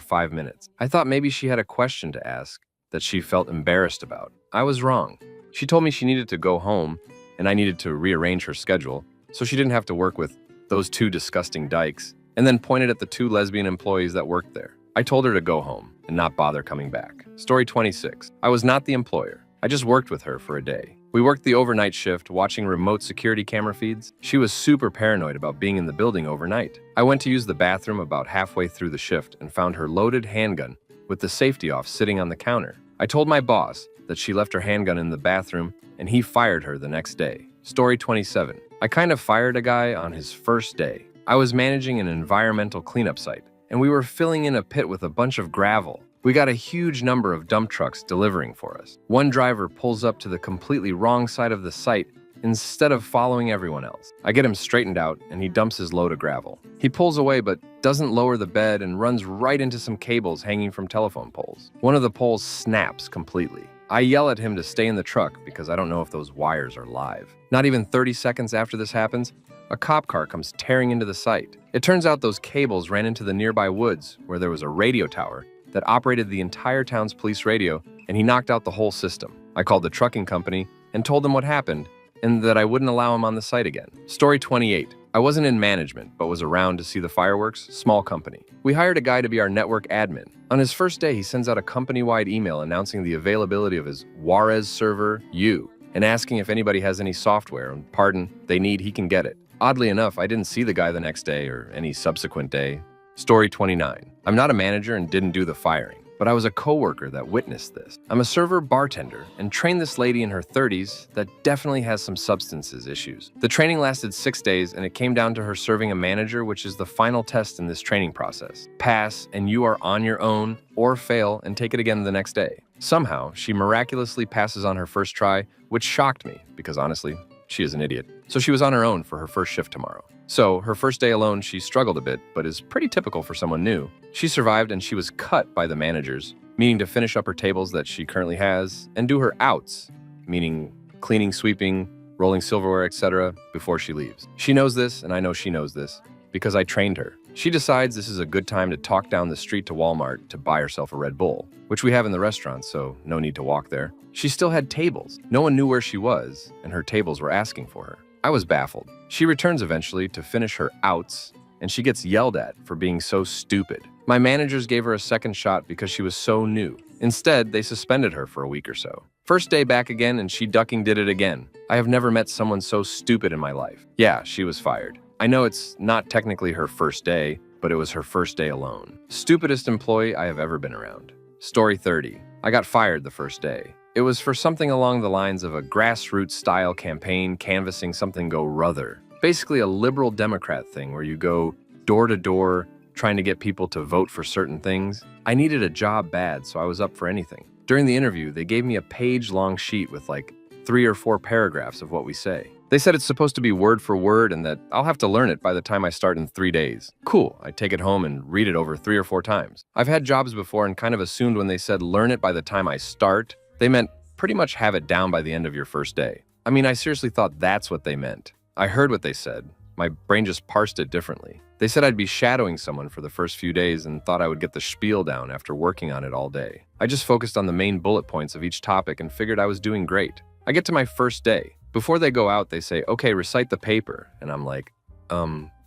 Speaker 1: 5 minutes. I thought maybe she had a question to ask that she felt embarrassed about. I was wrong. She told me she needed to go home and I needed to rearrange her schedule so she didn't have to work with those 2 disgusting dykes, and then pointed at the 2 lesbian employees that worked there. I told her to go home and not bother coming back. Story 26. I was not the employer. I just worked with her for a day. We worked the overnight shift watching remote security camera feeds. She was super paranoid about being in the building overnight. I went to use the bathroom about halfway through the shift and found her loaded handgun with the safety off sitting on the counter. I told my boss that she left her handgun in the bathroom and he fired her the next day. Story 27. I kind of fired a guy on his first day. I was managing an environmental cleanup site and we were filling in a pit with a bunch of gravel. We got a huge number of dump trucks delivering for us. One driver pulls up to the completely wrong side of the site instead of following everyone else. I get him straightened out and he dumps his load of gravel. He pulls away but doesn't lower the bed and runs right into some cables hanging from telephone poles. One of the poles snaps completely. I yell at him to stay in the truck because I don't know if those wires are live. Not even 30 seconds after this happens, a cop car comes tearing into the site. It turns out those cables ran into the nearby woods where there was a radio tower that operated the entire town's police radio, and he knocked out the whole system. I called the trucking company and told them what happened and that I wouldn't allow him on the site again. Story 28. I wasn't in management, but was around to see the fireworks. Small company. We hired a guy to be our network admin. On his first day, he sends out a company-wide email announcing the availability of his Juarez server U and asking if anybody has any software and pardon they need, he can get it. Oddly enough, I didn't see the guy the next day or any subsequent day. Story 29. I'm not a manager and didn't do the firing, but I was a coworker that witnessed this. I'm a server bartender and trained this lady in her 30s that definitely has some substances issues. The training lasted 6 days and it came down to her serving a manager, which is the final test in this training process. Pass and you are on your own, or fail and take it again the next day. Somehow, she miraculously passes on her first try, which shocked me because honestly, she is an idiot. So she was on her own for her first shift tomorrow. So her first day alone, she struggled a bit, but is pretty typical for someone new. She survived and she was cut by the managers, meaning to finish up her tables that she currently has and do her outs, meaning cleaning, sweeping, rolling silverware, etc. before she leaves. She knows this and I know she knows this because I trained her. She decides this is a good time to talk down the street to Walmart to buy herself a Red Bull, which we have in the restaurant, so no need to walk there. She still had tables. No one knew where she was, and her tables were asking for her. I was baffled. She returns eventually to finish her outs, and she gets yelled at for being so stupid. My managers gave her a second shot because she was so new. Instead, they suspended her for a week or so. First day back again, and she ducking did it again. I have never met someone so stupid in my life. Yeah, she was fired. I know it's not technically her first day, but it was her first day alone. Stupidest employee I have ever been around. Story 30. I got fired the first day. It was for something along the lines of a grassroots-style campaign canvassing something go ruther. Basically a liberal Democrat thing where you go door to door trying to get people to vote for certain things. I needed a job bad, so I was up for anything. During the interview, they gave me a page-long sheet with like 3 or 4 paragraphs of what we say. They said it's supposed to be word for word and that I'll have to learn it by the time I start in 3 days. Cool, I take it home and read it over 3 or 4 times. I've had jobs before and kind of assumed when they said learn it by the time I start, they meant pretty much have it down by the end of your first day. I mean, I seriously thought that's what they meant. I heard what they said. My brain just parsed it differently. They said I'd be shadowing someone for the first few days and thought I would get the spiel down after working on it all day. I just focused on the main bullet points of each topic and figured I was doing great. I get to my first day. Before they go out, they say, okay, recite the paper. And I'm like,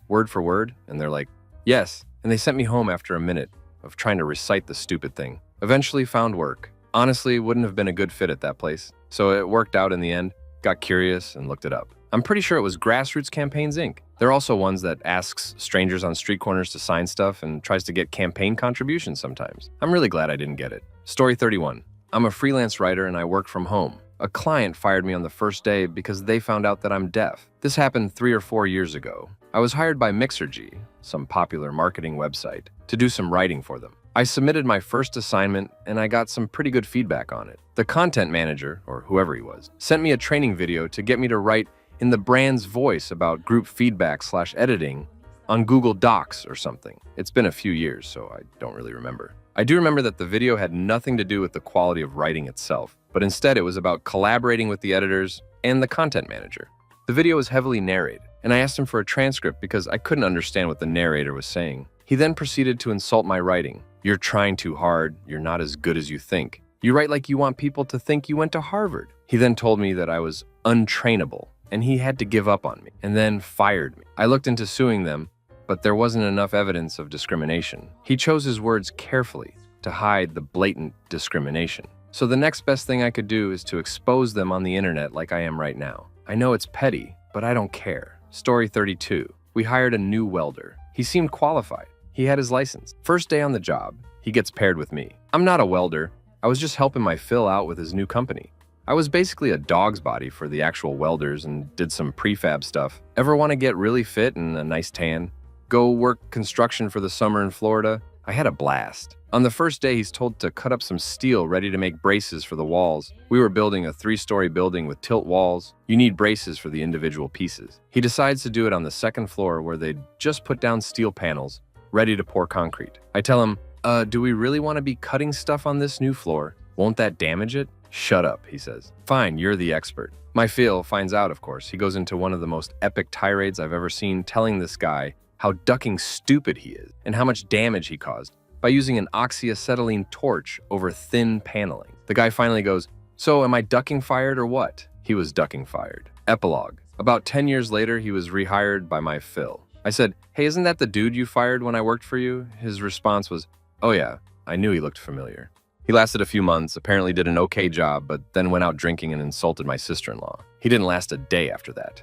Speaker 1: word for word? And they're like, yes. And they sent me home after a minute of trying to recite the stupid thing. Eventually found work. Honestly, wouldn't have been a good fit at that place. So it worked out in the end. Got curious and looked it up. I'm pretty sure it was Grassroots Campaigns, Inc. They're also ones that asks strangers on street corners to sign stuff and tries to get campaign contributions sometimes. I'm really glad I didn't get it. Story 31. I'm a freelance writer and I work from home. A client fired me on the first day because they found out that I'm deaf. This happened 3 or 4 years ago. I was hired by Mixergy, some popular marketing website, to do some writing for them. I submitted my first assignment and I got some pretty good feedback on it. The content manager, or whoever he was, sent me a training video to get me to write in the brand's voice about group feedback/editing on Google Docs or something. It's been a few years, so I don't really remember. I do remember that the video had nothing to do with the quality of writing itself, but instead it was about collaborating with the editors and the content manager. The video was heavily narrated, and I asked him for a transcript because I couldn't understand what the narrator was saying. He then proceeded to insult my writing. You're trying too hard, you're not as good as you think. You write like you want people to think you went to Harvard. He then told me that I was untrainable, and he had to give up on me, and then fired me. I looked into suing them, but there wasn't enough evidence of discrimination. He chose his words carefully to hide the blatant discrimination. So the next best thing I could do is to expose them on the internet like I am right now. I know it's petty, but I don't care. Story 32. We hired a new welder. He seemed qualified. He had his license. First day on the job, he gets paired with me. I'm not a welder. I was just helping my Phil out with his new company. I was basically a dog's body for the actual welders and did some prefab stuff. Ever want to get really fit and a nice tan? Go work construction for the summer in Florida? I had a blast. On the first day, he's told to cut up some steel ready to make braces for the walls. We were building a 3-story building with tilt walls. You need braces for the individual pieces. He decides to do it on the second floor where they'd just put down steel panels, ready to pour concrete. I tell him, do we really want to be cutting stuff on this new floor? Won't that damage it? Shut up, he says. Fine, you're the expert. My Phil finds out, of course. He goes into one of the most epic tirades I've ever seen, telling this guy how ducking stupid he is and how much damage he caused by using an oxyacetylene torch over thin paneling. The guy finally goes, so am I ducking fired or what? He was ducking fired. Epilogue. About 10 years later, he was rehired by my Phil. I said, hey, isn't that the dude you fired when I worked for you? His response was, oh yeah, I knew he looked familiar. He lasted a few months, apparently did an okay job, but then went out drinking and insulted my sister-in-law. He didn't last a day after that.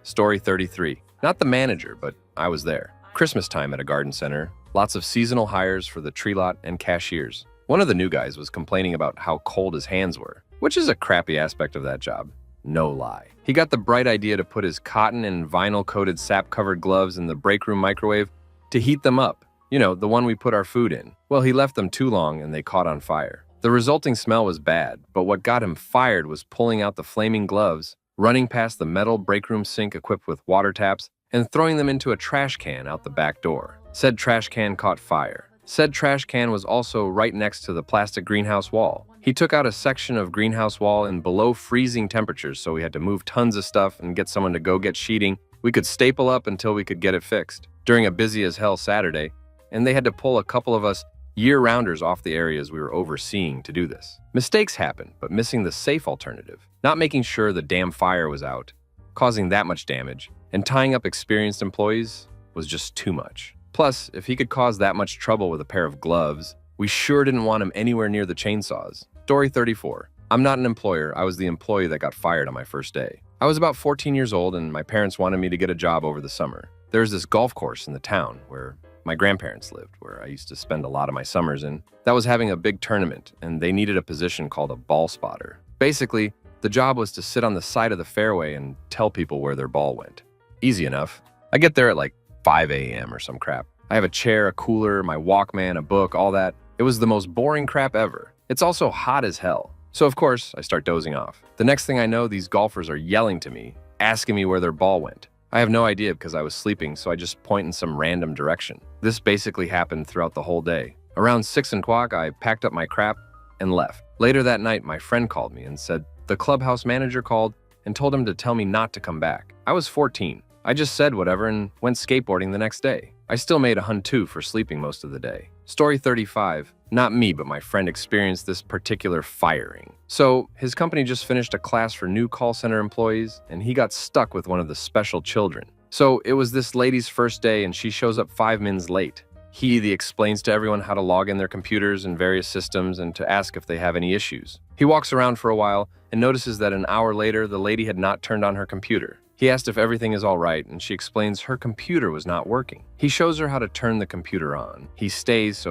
Speaker 1: Story 33. Not the manager, but I was there. Christmas time at a garden center. Lots of seasonal hires for the tree lot and cashiers. One of the new guys was complaining about how cold his hands were, which is a crappy aspect of that job. No lie. He got the bright idea to put his cotton and vinyl-coated sap-covered gloves in the break room microwave to heat them up. You know, the one we put our food in. Well, he left them too long and they caught on fire. The resulting smell was bad, but what got him fired was pulling out the flaming gloves, running past the metal break room sink equipped with water taps, and throwing them into a trash can out the back door. Said trash can caught fire. Said trash can was also right next to the plastic greenhouse wall. He took out a section of greenhouse wall in below freezing temperatures, so we had to move tons of stuff and get someone to go get sheeting We could staple up until we could get it fixed during a busy as hell Saturday, and they had to pull a couple of us year-rounders off the areas we were overseeing to do this. Mistakes happen, but missing the safe alternative, not making sure the damn fire was out, causing that much damage, and tying up experienced employees was just too much. Plus, if he could cause that much trouble with a pair of gloves, we sure didn't want him anywhere near the chainsaws. Story 34. I'm not an employer, I was the employee that got fired on my first day. I was about 14 years old and my parents wanted me to get a job over the summer. There's this golf course in the town where my grandparents lived, where I used to spend a lot of my summers in, that was having a big tournament, and they needed a position called a ball spotter. Basically, the job was to sit on the side of the fairway and tell people where their ball went. Easy enough. I get there at like 5 a.m. or some crap. I have a chair, a cooler, my Walkman, a book, all that. It was the most boring crap ever. It's also hot as hell. So of course, I start dozing off. The next thing I know, these golfers are yelling to me, asking me where their ball went. I have no idea because I was sleeping, so I just point in some random direction. This basically happened throughout the whole day. Around 6 o'clock, I packed up my crap and left. Later that night, my friend called me and said the clubhouse manager called and told him to tell me not to come back. I was 14. I just said whatever and went skateboarding the next day. I still made a $102 for sleeping most of the day. Story 35. Not me, but my friend experienced this particular firing. So his company just finished a class for new call center employees, and he got stuck with one of the special children. So it was this lady's first day, and she shows up 5 minutes late. He explains to everyone how to log in their computers and various systems and to ask if they have any issues. He walks around for a while and notices that an hour later, the lady had not turned on her computer. He asked if everything is all right, and she explains her computer was not working. He shows her how to turn the computer on. He stays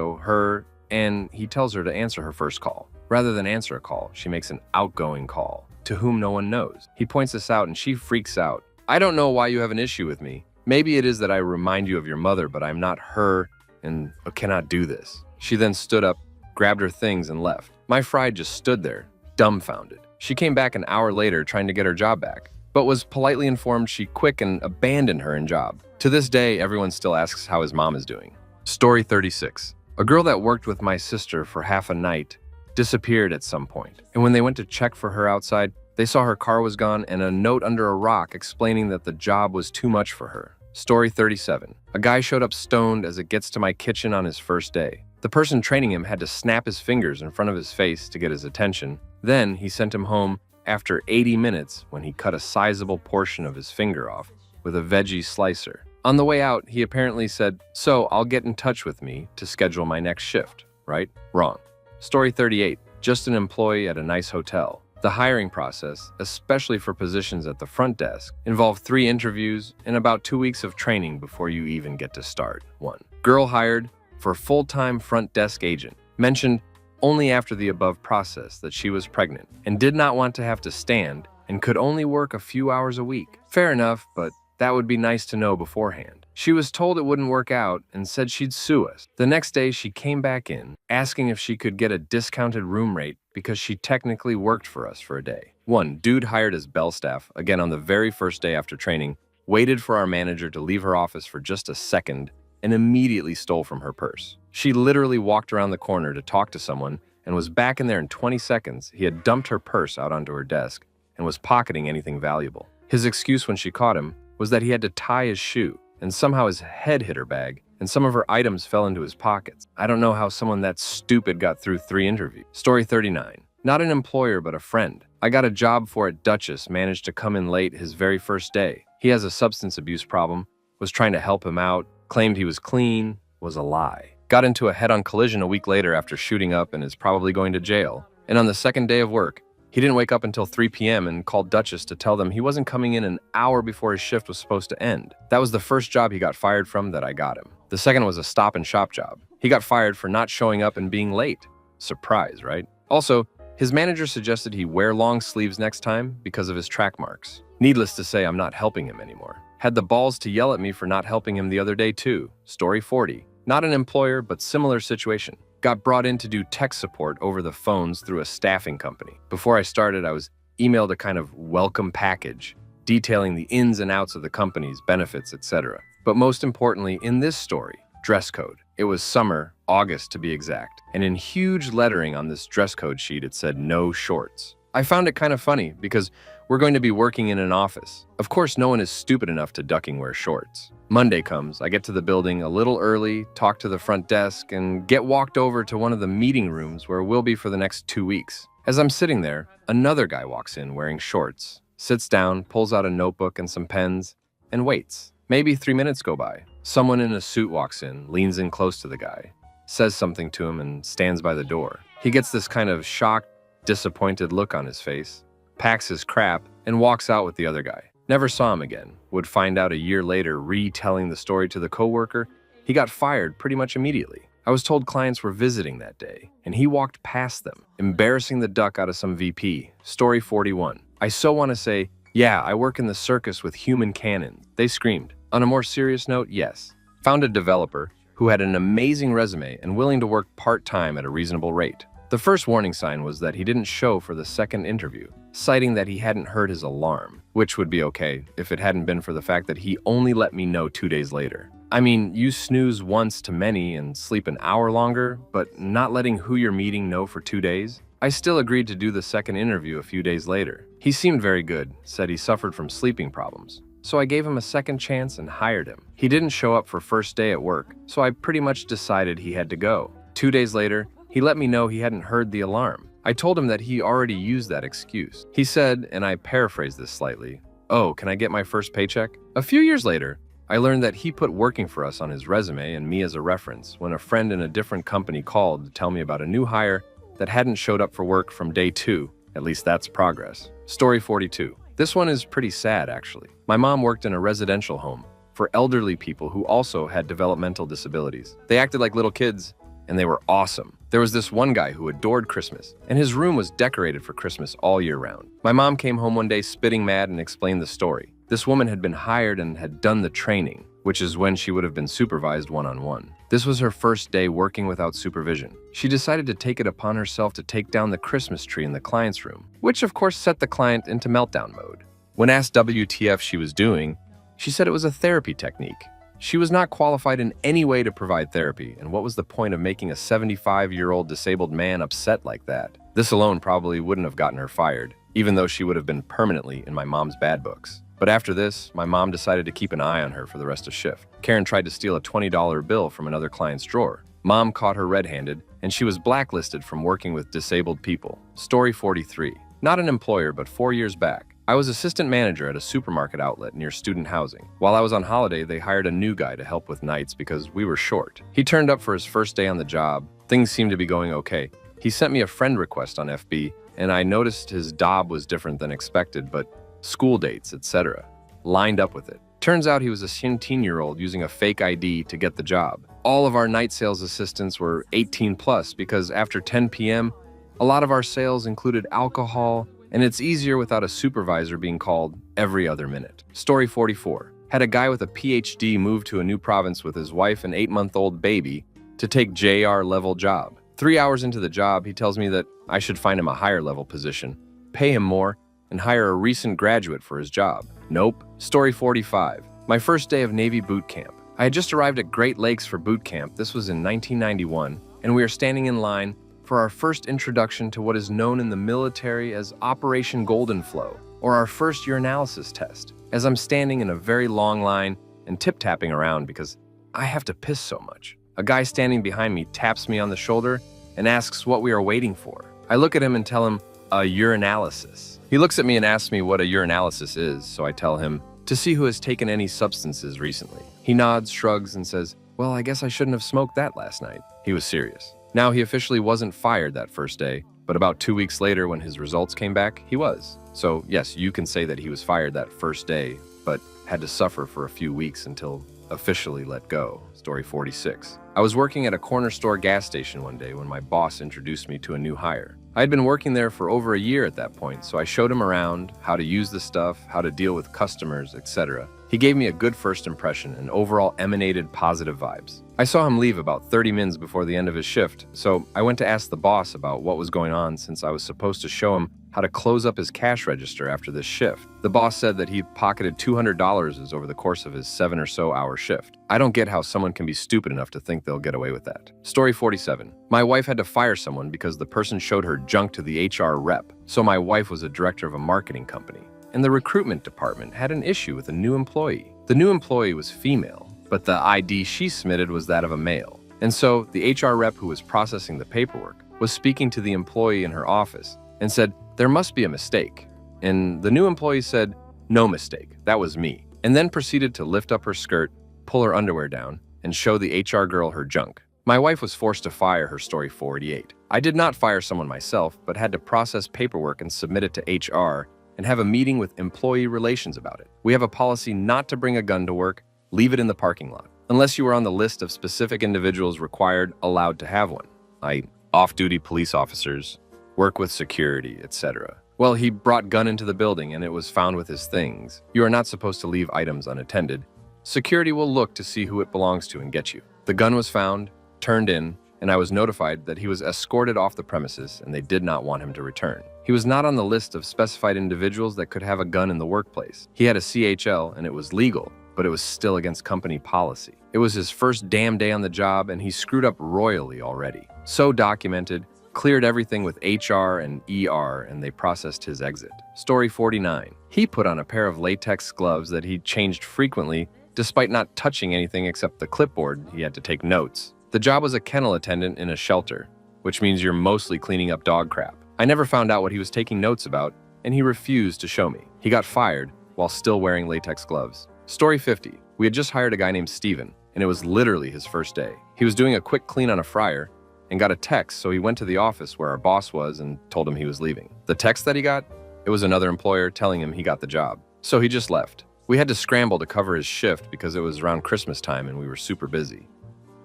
Speaker 1: and he tells her to answer her first call. Rather than answer a call, she makes an outgoing call to whom no one knows. He points this out and she freaks out. I don't know why you have an issue with me. Maybe it is that I remind you of your mother, but I'm not her and cannot do this. She then stood up, grabbed her things and left. My friend just stood there, dumbfounded. She came back an hour later trying to get her job back, but was politely informed she quit and abandoned her job. To this day, everyone still asks how his mom is doing. Story 36. A girl that worked with my sister for half a night disappeared at some point, and when they went to check for her outside, they saw her car was gone and a note under a rock explaining that the job was too much for her. Story 37. A guy showed up stoned as it gets to my kitchen on his first day. The person training him had to snap his fingers in front of his face to get his attention. Then he sent him home after 80 minutes when he cut a sizable portion of his finger off with a veggie slicer. On the way out, he apparently said, "So I'll get in touch with me to schedule my next shift," right? Wrong. Story 38. Just an employee at a nice hotel. The hiring process, especially for positions at the front desk, involved 3 interviews and about 2 weeks of training before you even get to start. 1. Girl hired for full-time front desk agent. Mentioned only after the above process that she was pregnant and did not want to have to stand and could only work a few hours a week. Fair enough, but that would be nice to know beforehand. She was told it wouldn't work out and said she'd sue us. The next day, she came back in, asking if she could get a discounted room rate because she technically worked for us for a day. 1. Dude hired as bell staff, again on the very first day after training, waited for our manager to leave her office for just a second and immediately stole from her purse. She literally walked around the corner to talk to someone and was back in there in 20 seconds. He had dumped her purse out onto her desk and was pocketing anything valuable. His excuse when she caught him was that he had to tie his shoe, and somehow his head hit her bag, and some of her items fell into his pockets. I don't know how someone that stupid got through 3 interviews. Story 39. Not an employer, but a friend. I got a job for at Duchess, managed to come in late his very first day. He has a substance abuse problem, was trying to help him out, claimed he was clean, was a lie. Got into a head-on collision a week later after shooting up and is probably going to jail. And on the second day of work, he didn't wake up until 3 p.m. and called Duchess to tell them he wasn't coming in an hour before his shift was supposed to end. That was the first job he got fired from that I got him. The second was a stop-and-shop job. He got fired for not showing up and being late. Surprise, right? Also, his manager suggested he wear long sleeves next time because of his track marks. Needless to say, I'm not helping him anymore. Had the balls to yell at me for not helping him the other day too. Story 40. Not an employer, but similar situation. Got brought in to do tech support over the phones through a staffing company. Before I started, I was emailed a kind of welcome package detailing the ins and outs of the company's benefits, etc. But most importantly, in this story, dress code. It was summer, August to be exact, and in huge lettering on this dress code sheet it said no shorts. I found it kind of funny because we're going to be working in an office. Of course, no one is stupid enough to ducking wear shorts. Monday comes, I get to the building a little early, talk to the front desk, and get walked over to one of the meeting rooms where we'll be for the next 2 weeks. As I'm sitting there, another guy walks in wearing shorts, sits down, pulls out a notebook and some pens, and waits. Maybe 3 minutes go by. Someone in a suit walks in, leans in close to the guy, says something to him, and stands by the door. He gets this kind of shocked, disappointed look on his face, packs his crap, and walks out with the other guy. Never saw him again. Would find out a year later, retelling the story to the coworker, he got fired pretty much immediately. I was told clients were visiting that day, and he walked past them, embarrassing the duck out of some VP. Story 41. I so want to say, yeah, I work in the circus with human cannons. They screamed. On a more serious note, yes. Found a developer who had an amazing resume and willing to work part-time at a reasonable rate. The first warning sign was that he didn't show for the second interview, citing that he hadn't heard his alarm, which would be okay if it hadn't been for the fact that he only let me know 2 days later. I mean, you snooze once to many and sleep an hour longer, but not letting who you're meeting know for 2 days? I still agreed to do the second interview a few days later. He seemed very good, said he suffered from sleeping problems. So I gave him a second chance and hired him. He didn't show up for first day at work, so I pretty much decided he had to go. 2 days later, he let me know he hadn't heard the alarm. I told him that he already used that excuse. He said, and I paraphrase this slightly, "Oh, can I get my first paycheck?" A few years later, I learned that he put working for us on his resume and me as a reference when a friend in a different company called to tell me about a new hire that hadn't showed up for work from day 2. At least that's progress. Story 42. This one is pretty sad, actually. My mom worked in a residential home for elderly people who also had developmental disabilities. They acted like little kids, and they were awesome. There was this one guy who adored Christmas, and his room was decorated for Christmas all year round. My mom came home one day spitting mad and explained the story. This woman had been hired and had done the training, which is when she would have been supervised one-on-one. This was her first day working without supervision. She decided to take it upon herself to take down the Christmas tree in the client's room, which of course set the client into meltdown mode. When asked WTF she was doing, she said it was a therapy technique. She was not qualified in any way to provide therapy, and what was the point of making a 75-year-old disabled man upset like that? This alone probably wouldn't have gotten her fired, even though she would have been permanently in my mom's bad books. But after this, my mom decided to keep an eye on her for the rest of shift. Karen tried to steal a $20 bill from another client's drawer. Mom caught her red-handed, and she was blacklisted from working with disabled people. Story 43. Not an employer, but 4 years back, I was assistant manager at a supermarket outlet near student housing. While I was on holiday, they hired a new guy to help with nights because we were short. He turned up for his first day on the job. Things seemed to be going okay. He sent me a friend request on FB, and I noticed his job was different than expected, but school dates, etc. lined up with it. Turns out he was a 17-year-old using a fake ID to get the job. All of our night sales assistants were 18 plus because after 10 p.m., a lot of our sales included alcohol, and it's easier without a supervisor being called every other minute. Story 44. Had a guy with a PhD move to a new province with his wife and 8-month-old baby to take JR level job. 3 hours into the job, he tells me that I should find him a higher level position, pay him more, and hire a recent graduate for his job. Nope. Story 45. My first day of Navy boot camp. I had just arrived at Great Lakes for boot camp. This was in 1991, and we are standing in line for our first introduction to what is known in the military as Operation Golden Flow, or our first urinalysis test. As I'm standing in a very long line and tip-tapping around because I have to piss so much, a guy standing behind me taps me on the shoulder and asks what we are waiting for. I look at him and tell him, a urinalysis. He looks at me and asks me what a urinalysis is, so I tell him, to see who has taken any substances recently. He nods, shrugs, and says, well, I guess I shouldn't have smoked that last night. He was serious. Now, he officially wasn't fired that first day, but about 2 weeks later when his results came back, he was. So yes, you can say that he was fired that first day, but had to suffer for a few weeks until officially let go. Story 46. I was working at a corner store gas station one day when my boss introduced me to a new hire. I had been working there for over a year at that point, so I showed him around, how to use the stuff, how to deal with customers, etc. He gave me a good first impression and overall emanated positive vibes. I saw him leave about 30 minutes before the end of his shift, so I went to ask the boss about what was going on since I was supposed to show him how to close up his cash register after this shift. The boss said that he pocketed $200 over the course of his 7 or so hour shift. I don't get how someone can be stupid enough to think they'll get away with that. Story 47. My wife had to fire someone because the person showed her junk to the HR rep. So my wife was a director of a marketing company, and the recruitment department had an issue with a new employee. The new employee was female, but the ID she submitted was that of a male. And so the HR rep who was processing the paperwork was speaking to the employee in her office and said, "There must be a mistake." And the new employee said, "No mistake, that was me." And then proceeded to lift up her skirt, pull her underwear down, and show the HR girl her junk. My wife was forced to fire her. Story 48. I did not fire someone myself, but had to process paperwork and submit it to HR and have a meeting with employee relations about it. We have a policy not to bring a gun to work, leave it in the parking lot, unless you are on the list of specific individuals required allowed to have one, i.e. off-duty police officers, work with security, etc. Well, he brought gun into the building and it was found with his things. You are not supposed to leave items unattended. Security will look to see who it belongs to and get you. The gun was found, turned in, and I was notified that he was escorted off the premises and they did not want him to return. He was not on the list of specified individuals that could have a gun in the workplace. He had a CHL and it was legal, but it was still against company policy. It was his first damn day on the job and he screwed up royally already. So documented, cleared everything with HR and ER, and they processed his exit. Story 49. He put on a pair of latex gloves that he changed frequently despite not touching anything except the clipboard. He had to take notes. The job was a kennel attendant in a shelter, which means you're mostly cleaning up dog crap. I never found out what he was taking notes about, and he refused to show me. He got fired while still wearing latex gloves. Story 50. We had just hired a guy named Steven, and it was literally his first day. He was doing a quick clean on a fryer and got a text, so he went to the office where our boss was and told him he was leaving. The text that he got, it was another employer telling him he got the job. So he just left. We had to scramble to cover his shift because it was around Christmas time and we were super busy.